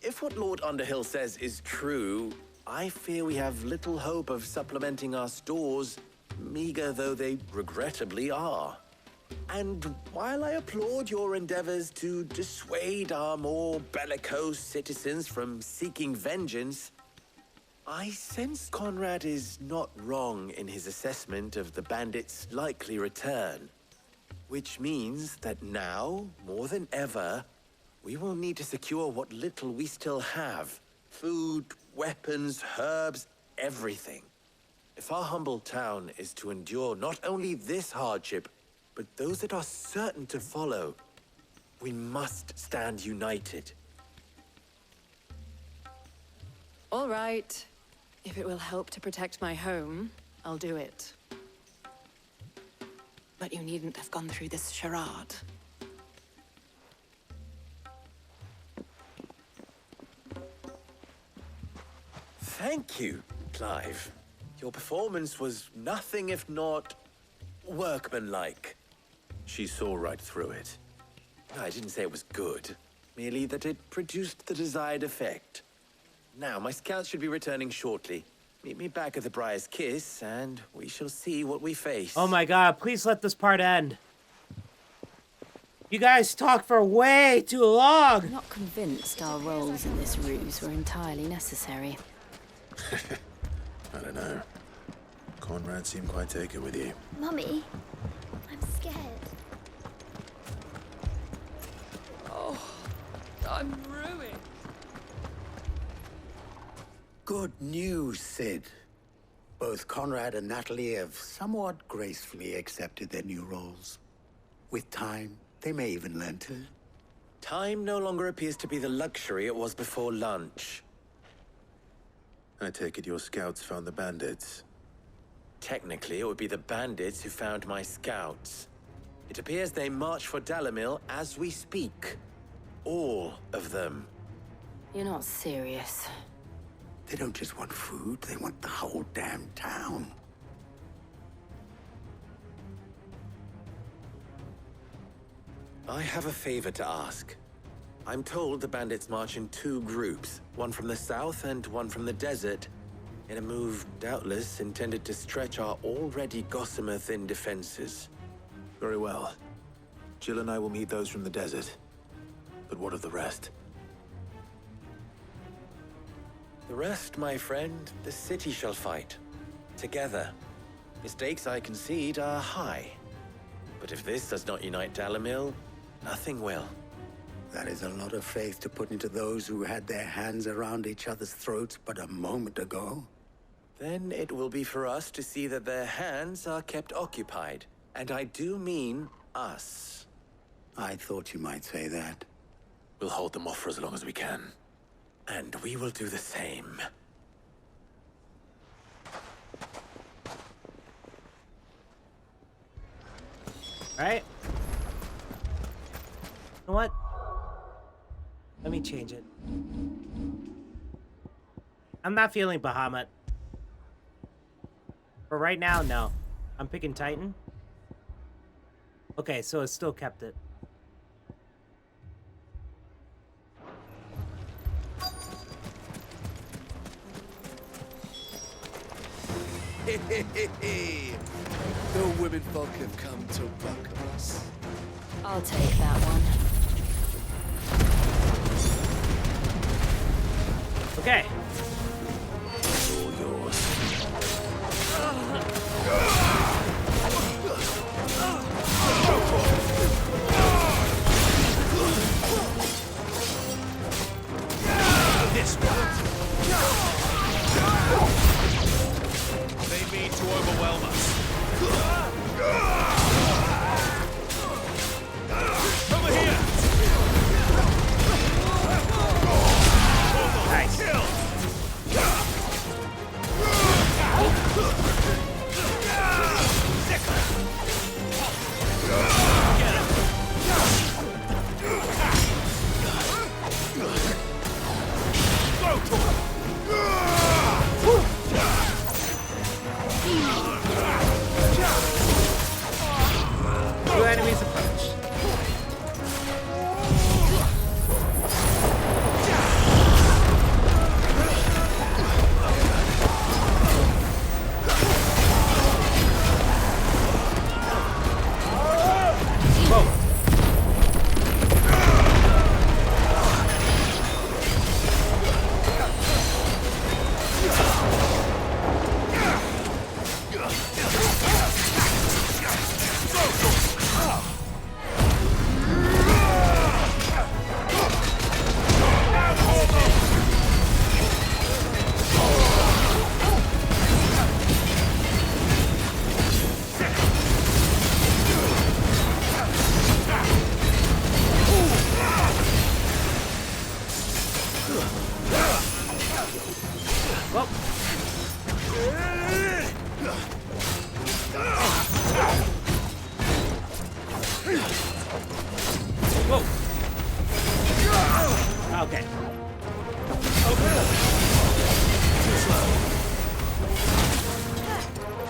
If what Lord Underhill says is true, I fear we have little hope of supplementing our stores, meager though they regrettably are. And while I applaud your endeavors to dissuade our more bellicose citizens from seeking vengeance, I sense Conrad is not wrong in his assessment of the bandits' likely return. Which means that now, more than ever, we will need to secure what little we still have. Food, weapons, herbs, everything. If our humble town is to endure not only this hardship, but those that are certain to follow, we must stand united. All right. If it will help to protect my home, I'll do it. But you needn't have gone through this charade. Thank you, Clive. Your performance was nothing if not workmanlike. She saw right through it. I didn't say it was good, merely that it produced the desired effect. Now, my scouts should be returning shortly. Meet me back at the Briar's Kiss, and we shall see what we face. Oh my god, please let this part end. You guys talk for way too long. I'm not convinced our roles in this ruse were entirely necessary. I don't know. Conrad seemed quite taken with you. Mummy, I'm scared. Oh, I'm ruined. Good news, Sid. Both Conrad and Natalie have somewhat gracefully accepted their new roles. With time, they may even learn to. Time no longer appears to be the luxury it was before lunch. I take it your scouts found the bandits. Technically, it would be the bandits who found my scouts. It appears they march for Dalimil as we speak. All of them. You're not serious. They don't just want food, they want the whole damn town. I have a favor to ask. I'm told the bandits march in 2 groups, one from the south and one from the desert, in a move doubtless intended to stretch our already gossamer-thin defenses. Very well. Jill and I will meet those from the desert. But what of the rest? The rest, my friend, the city shall fight. Together. The stakes, I concede, are high. But if this does not unite Dalimil, nothing will. That is a lot of faith to put into those who had their hands around each other's throats but a moment ago. Then it will be for us to see that their hands are kept occupied. And I do mean us. I thought you might say that. We'll hold them off for as long as we can. And we will do the same. Right? You know what? Let me change it. I'm not feeling Bahamut. For right now, no. I'm picking Titan. Okay, so it still kept it. The women folk have come to welcome us. I'll take that one. Okay. All yours. This one. They mean to overwhelm us. Over here! Nice. Kill! Two enemies approach. Okay.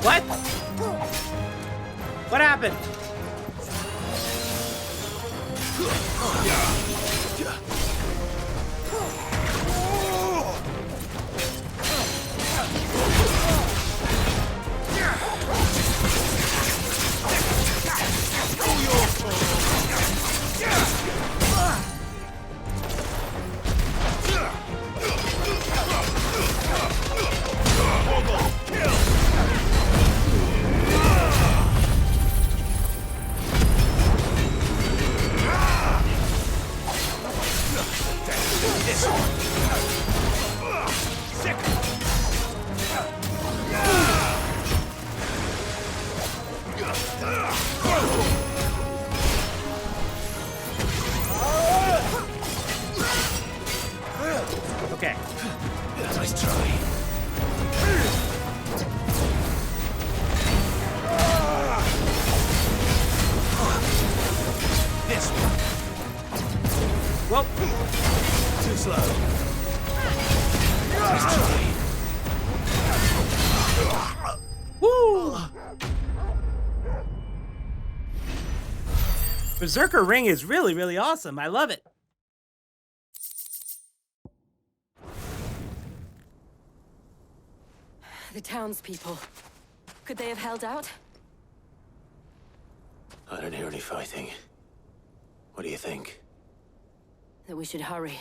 What? What happened? Okay. Nice try. This one. Whoa. Too slow. Nice try. Woo! Berserker Ring is really, really awesome. I love it. The townspeople. Could they have held out? I don't hear any fighting. What do you think? That we should hurry.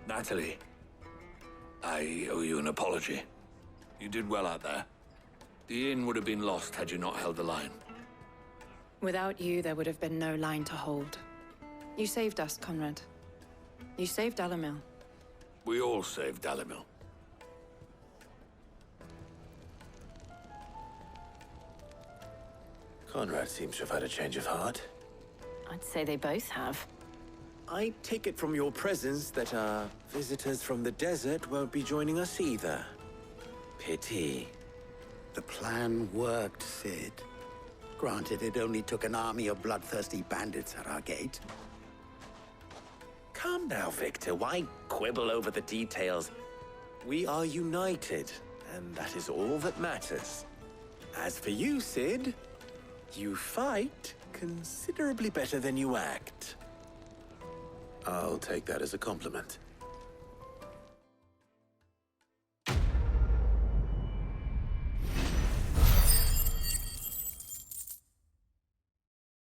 Natalie, I owe you an apology. You did well out there. The inn would have been lost had you not held the line. Without you, there would have been no line to hold. You saved us, Conrad. You saved Dalimil. We all saved Dalimil. Conrad seems to have had a change of heart. I'd say they both have. I take it from your presence that our visitors from the desert won't be joining us either. Pity. The plan worked, Sid. Granted, it only took an army of bloodthirsty bandits at our gate. Calm now, Victor. Why quibble over the details? We are united, and that is all that matters. As for you, Sid, you fight considerably better than you act. I'll take that as a compliment.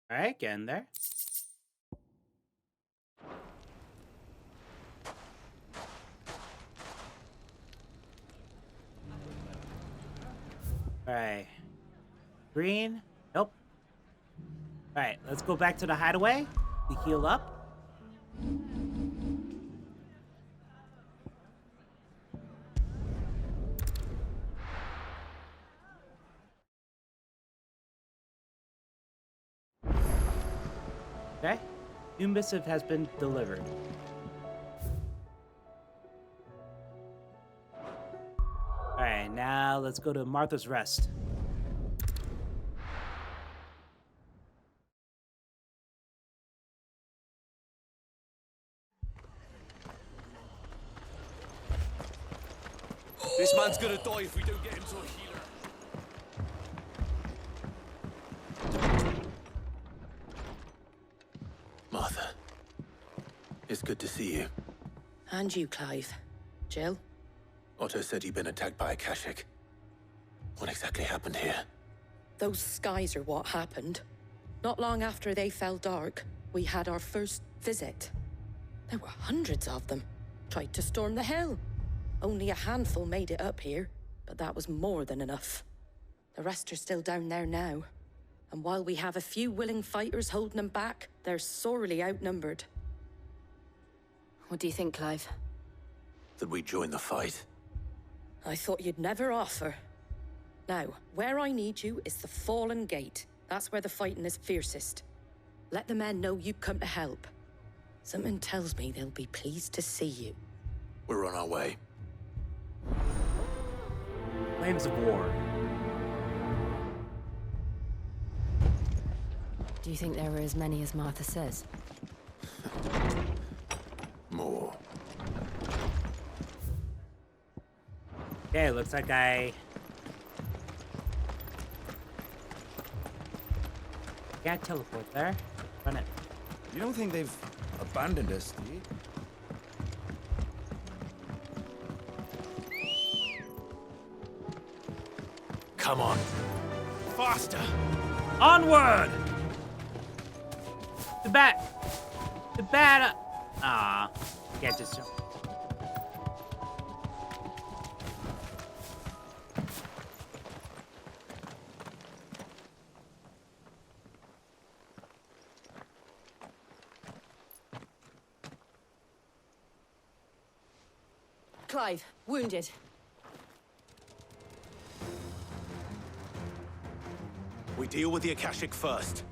All right, getting there. All right. Green. Nope. All right, let's go back to the hideaway. We heal up. Okay. New missive has been delivered. Alright, now let's go to Martha's Rest. This man's gonna die if we don't get him to a healer. Martha, it's good to see you. And you, Clive. Jill? Otto said you'd been attacked by a Kashik. What exactly happened here? Those skies are what happened. Not long after they fell dark, we had our first visit. There were hundreds of them. Tried to storm the hill. Only a handful made it up here, but that was more than enough. The rest are still down there now. And while we have a few willing fighters holding them back, they're sorely outnumbered. What do you think, Clive? That we join the fight? I thought you'd never offer. Now, where I need you is the Fallen Gate. That's where the fighting is fiercest. Let the men know you come to help. Something tells me they'll be pleased to see you. We're on our way. Flames of war. Do you think there were as many as Martha says? More. Okay, looks like I can't teleport there. Run it. You don't think they've abandoned us, do you? Come on. Faster! Onward! The bat. Ah, can't just jump. Clive, wounded. We deal with the Akashic first.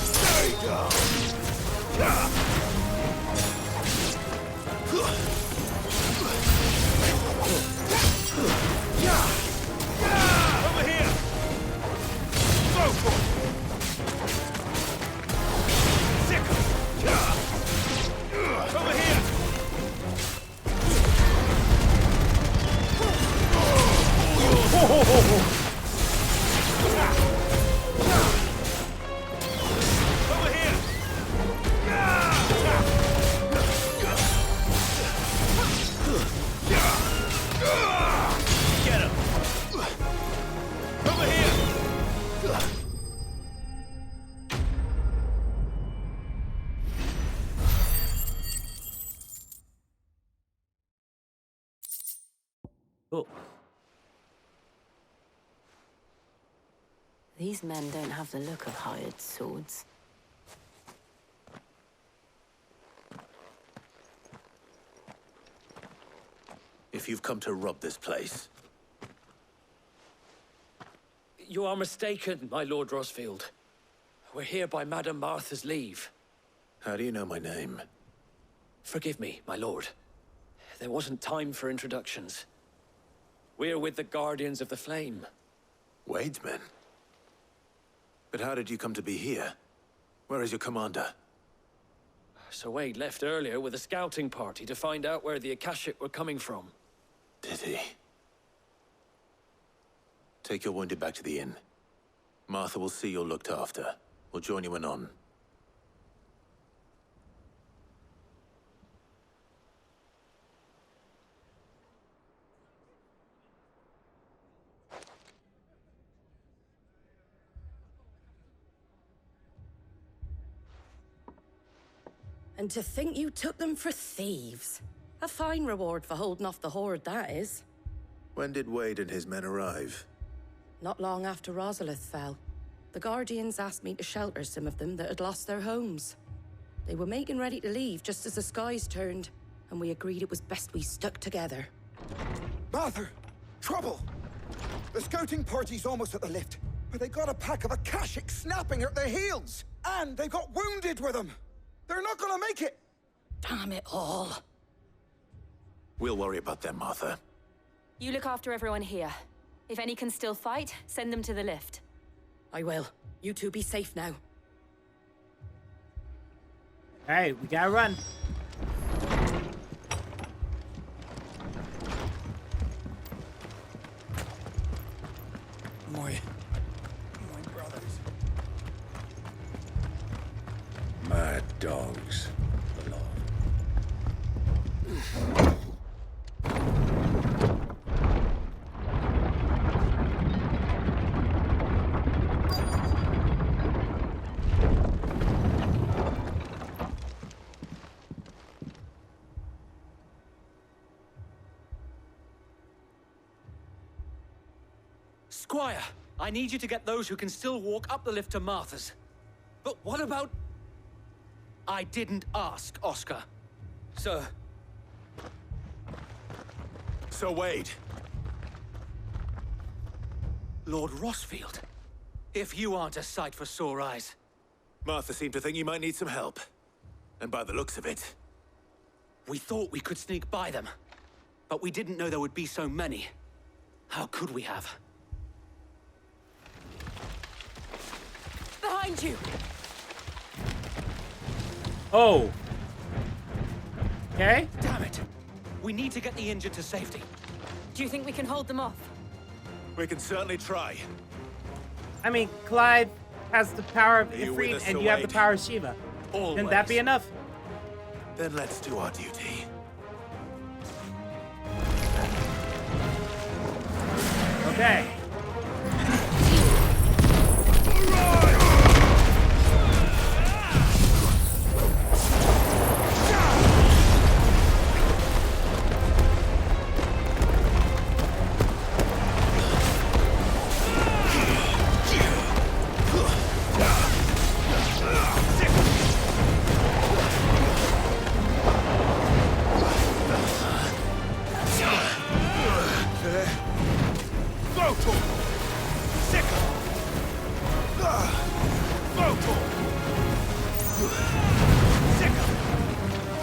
Stay down. Over here! Go for it! Over here! Over here! Get him! Over here! Cool. These men don't have the look of hired swords. If you've come to rob this place, You are mistaken, my Lord Rosfield. We're here by Madame Martha's leave. how do you know my name? Forgive me, my lord. There wasn't time for introductions. We're with the Guardians of the Flame. Wade's men? But how did you come to be here? Where is your commander? Sir Wade left earlier with a scouting party to find out where the Akashic were coming from. Did he? Take your wounded back to the inn. Martha will see you're looked after. We'll join you anon. And to think you took them for thieves. A fine reward for holding off the horde, that is. When did Wade and his men arrive? Not long after Rosalith fell. The Guardians asked me to shelter some of them that had lost their homes. They were making ready to leave just as the skies turned, and we agreed it was best we stuck together. Martha! Trouble! The scouting party's almost at the lift, but they got a pack of Akashic snapping at their heels! And they've got wounded with them! They're not gonna make it! Damn it all. We'll worry about them, Martha. You look after everyone here. If any can still fight, send them to the lift. I will. You two be safe now. Alright, we gotta run. My brothers. Mad dogs. Squire, I need you to get those who can still walk up the lift to Martha's. But what about... I didn't ask, Oscar. Sir. Sir Wade. Lord Rossfield. If you aren't a sight for sore eyes. Martha seemed to think you might need some help. And by the looks of it... We thought we could sneak by them. But we didn't know there would be so many. How could we have? Behind you! Oh. Okay. Damn it. We need to get the injured to safety. Do you think we can hold them off? We can certainly try. I mean, Clyde has the power of Are you with Ifrit, us, and Sir you have the Wade? power of Shiva. Always. Can that be enough? Then let's do our duty. Okay.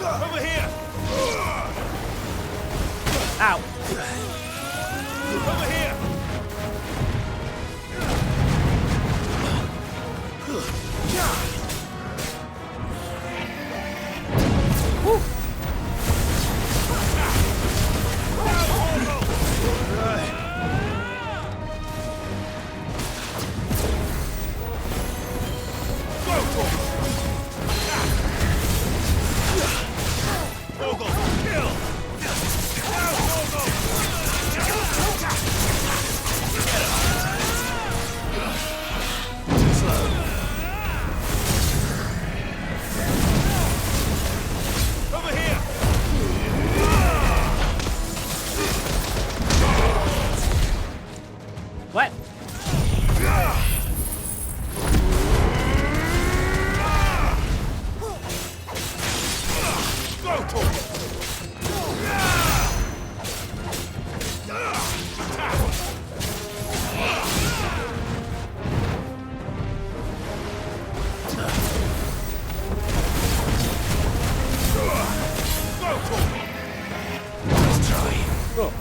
Over here! Ow. Over here! Woo. What? Let's try. Cool.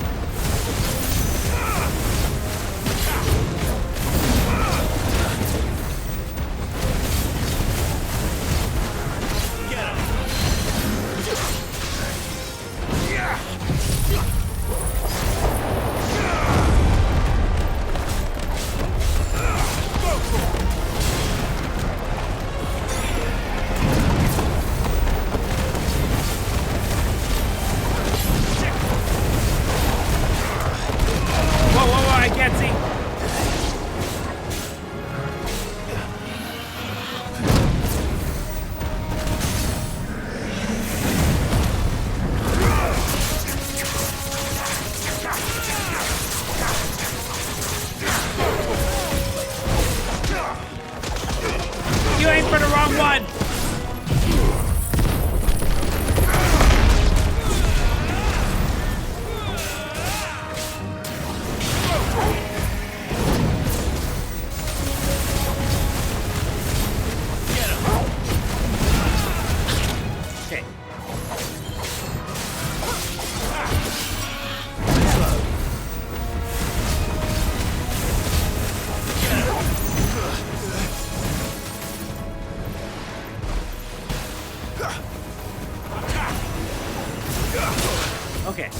Whoa, I can't see. You aimed for the wrong one. Okay. Okay.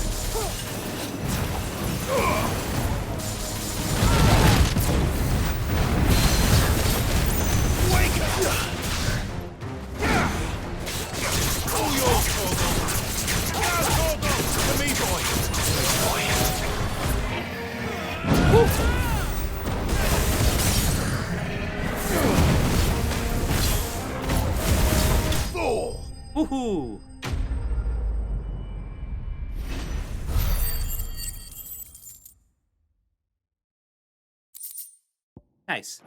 Woohoo! Nice.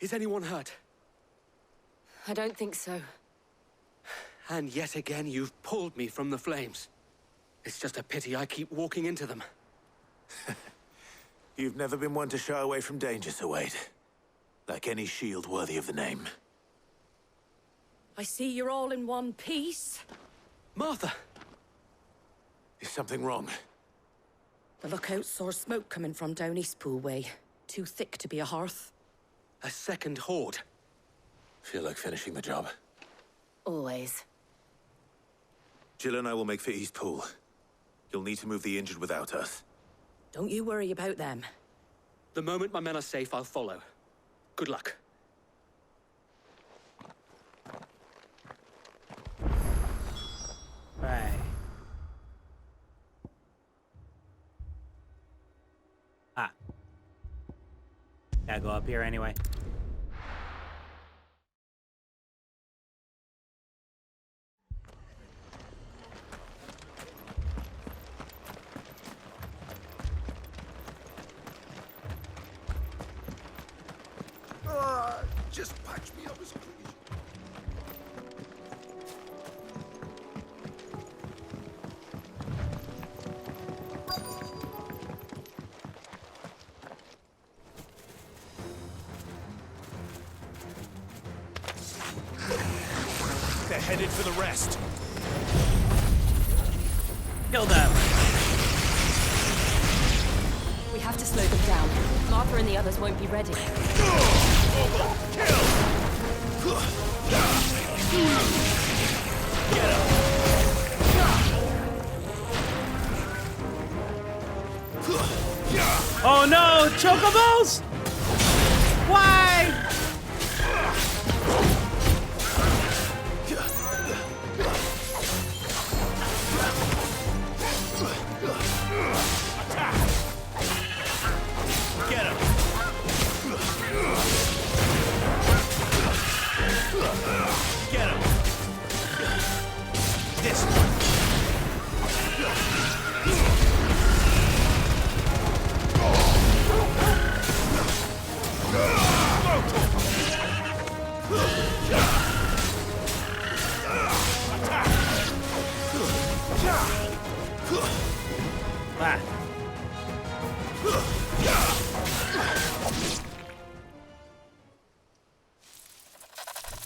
Is anyone hurt? I don't think so. And yet again, you've pulled me from the flames. It's just a pity I keep walking into them. You've never been one to shy away from danger, Sir Wade. Like any shield worthy of the name. I see you're all in one piece. Martha! Is something wrong? The lookout saw smoke coming from down Eastpool way. Too thick to be a hearth. A second horde. Feel like finishing the job? Always. Jill and I will make for Eastpool. You'll need to move the injured without us. Don't you worry about them. The moment my men are safe, I'll follow. Good luck. Right. Ah. Gotta go up here anyway. Just patch me up as quick as They're headed for the rest. Kill them. We have to slow them down. Martha and the others won't be ready. Oh no! Chocobos! Why? Get him! Get him! This one!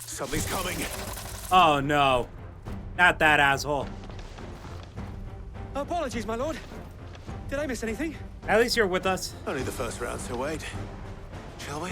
Something's coming. Oh no. Not that asshole. Apologies, my lord. Did I miss anything? At least you're with us. Only the first round, Sir Wade. Shall we?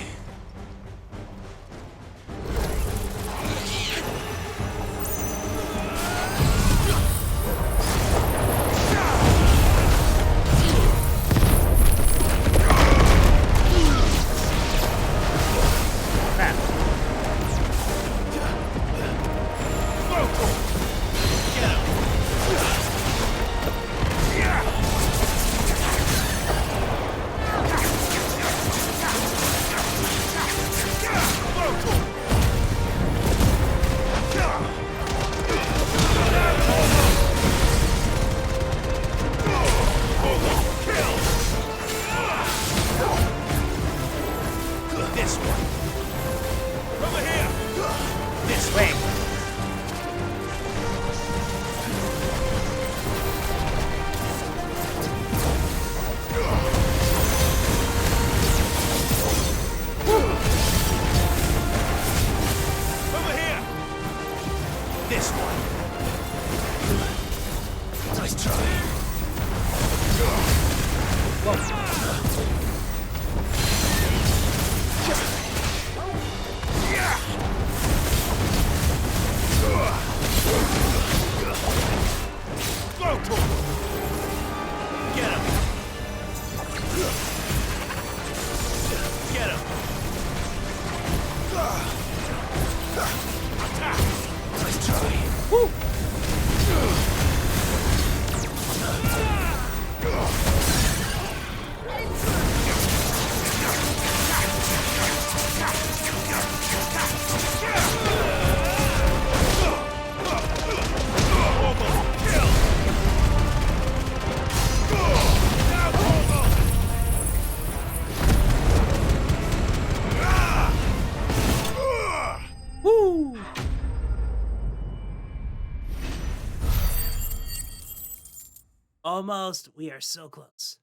almost. We are so close.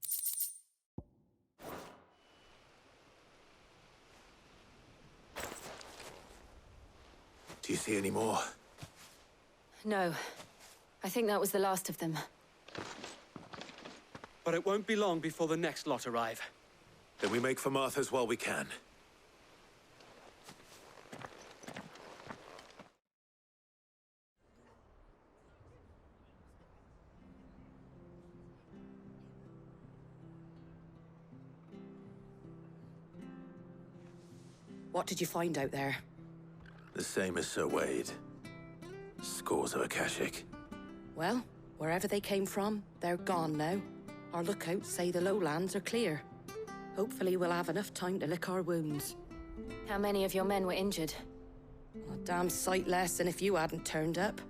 Do you see any more? No. I think that was the last of them. But it won't be long before the next lot arrive. Then we make for Martha's while we can. What did you find out there? The same as Sir Wade. Scores of Akashic. Well, wherever they came from, they're gone now. Our lookouts say the lowlands are clear. Hopefully we'll have enough time to lick our wounds. How many of your men were injured? A damn sight less than if you hadn't turned up.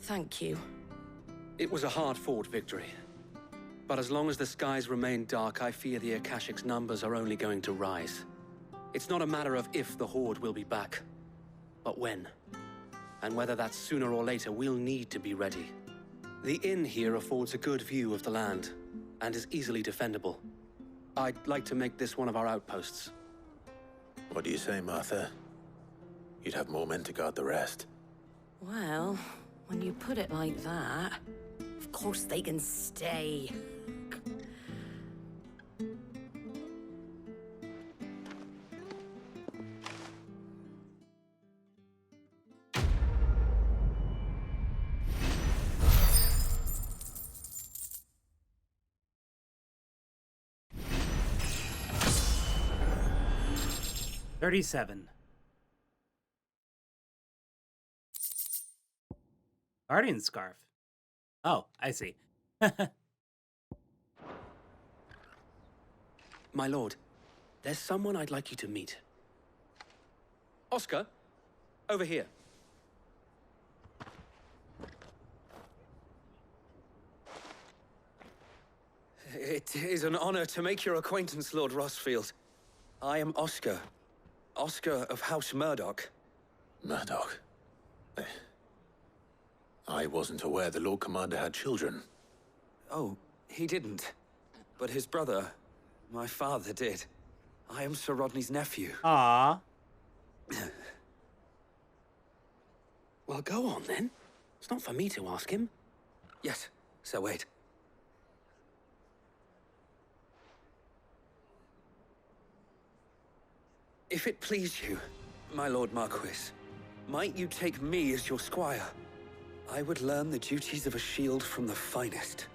Thank you. It was a hard-fought victory. But as long as the skies remain dark, I fear the Akashic's numbers are only going to rise. It's not a matter of if the Horde will be back, but when. And whether that's sooner or later, we'll need to be ready. The inn here affords a good view of the land, and is easily defendable. I'd like to make this one of our outposts. What do you say, Martha? You'd have more men to guard the rest. Well, when you put it like that, of course they can stay. $37. Guardian scarf. Oh, I see. My lord, there's someone I'd like you to meet. Oscar, over here. It is an honor to make your acquaintance, Lord Rossfield. I am Oscar. Oscar of House Murdoch. Murdoch? I wasn't aware the Lord Commander had children. Oh, he didn't. But his brother, my father, did. I am Sir Rodney's nephew. Ah. Well, go on, then. It's not for me to ask him. Yes, Sir Wade. If it please you, my Lord Marquis, might you take me as your squire? I would learn the duties of a shield from the finest.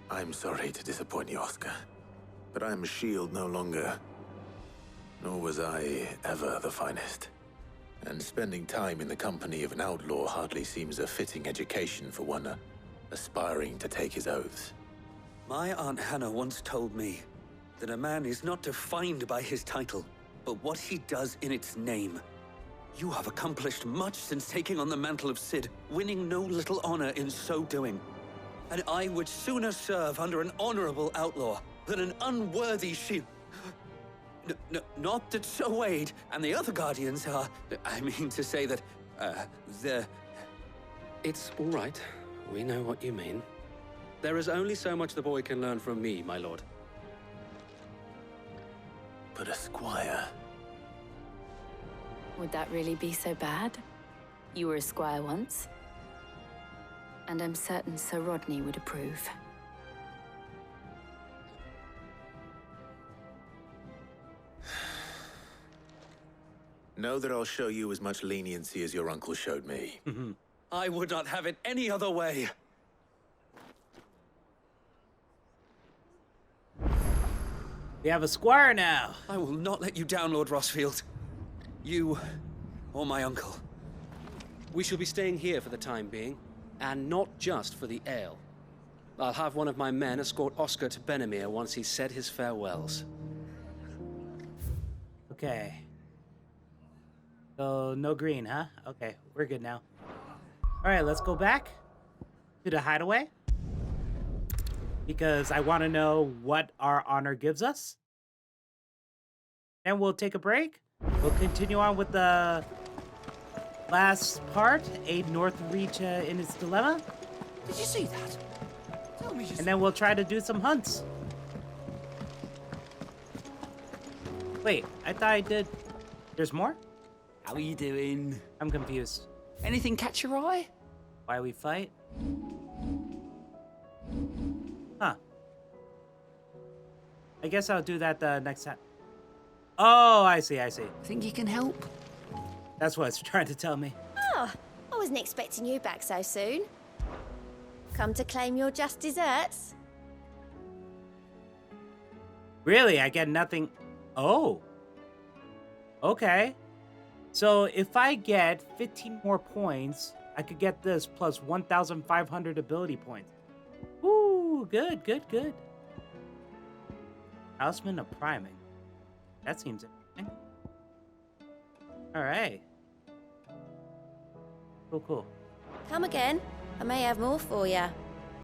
I'm sorry to disappoint you, Oscar, but I'm a shield no longer. Nor was I ever the finest. And spending time in the company of an outlaw hardly seems a fitting education for one aspiring to take his oaths. My Aunt Hannah once told me that a man is not defined by his title, but what he does in its name. You have accomplished much since taking on the mantle of Cid, winning no little honor in so doing. And I would sooner serve under an honorable outlaw than an unworthy shield. Not that Sir Wade and the other Guardians are... I mean to say that, they're... It's all right. We know what you mean. There is only so much the boy can learn from me, my lord. But a squire... Would that really be so bad? You were a squire once. And I'm certain Sir Rodney would approve. Know that I'll show you as much leniency as your uncle showed me. I would not have it any other way. We have a squire now. I will not let you down, Lord Rossfield. You, or my uncle. We shall be staying here for the time being, and not just for the ale. I'll have one of my men escort Oscar to Benamir once he's said his farewells. Okay. So, no green, huh? Okay, we're good now. Alright, let's go back to the hideaway. Because I want to know what our honor gives us. And we'll take a break. We'll continue on with the last part. Aid Northreach in its dilemma. Did you see that? Tell me just... And then we'll try to do some hunts. Wait, I thought I did... There's more? How are you doing? I'm confused. Anything catch your eye? Why we fight? Huh. I guess I'll do that next time. Oh, I see, I see. Think you can help? That's what it's trying to tell me. Oh, I wasn't expecting you back so soon. Come to claim your just desserts? Really? I get nothing... Oh. Okay. So if I get 15 more points, I could get this plus 1,500 ability points. Ooh, good, good, good. Houseman of Priming. That seems interesting. Alright. Cool, cool. Come again. I may have more for you.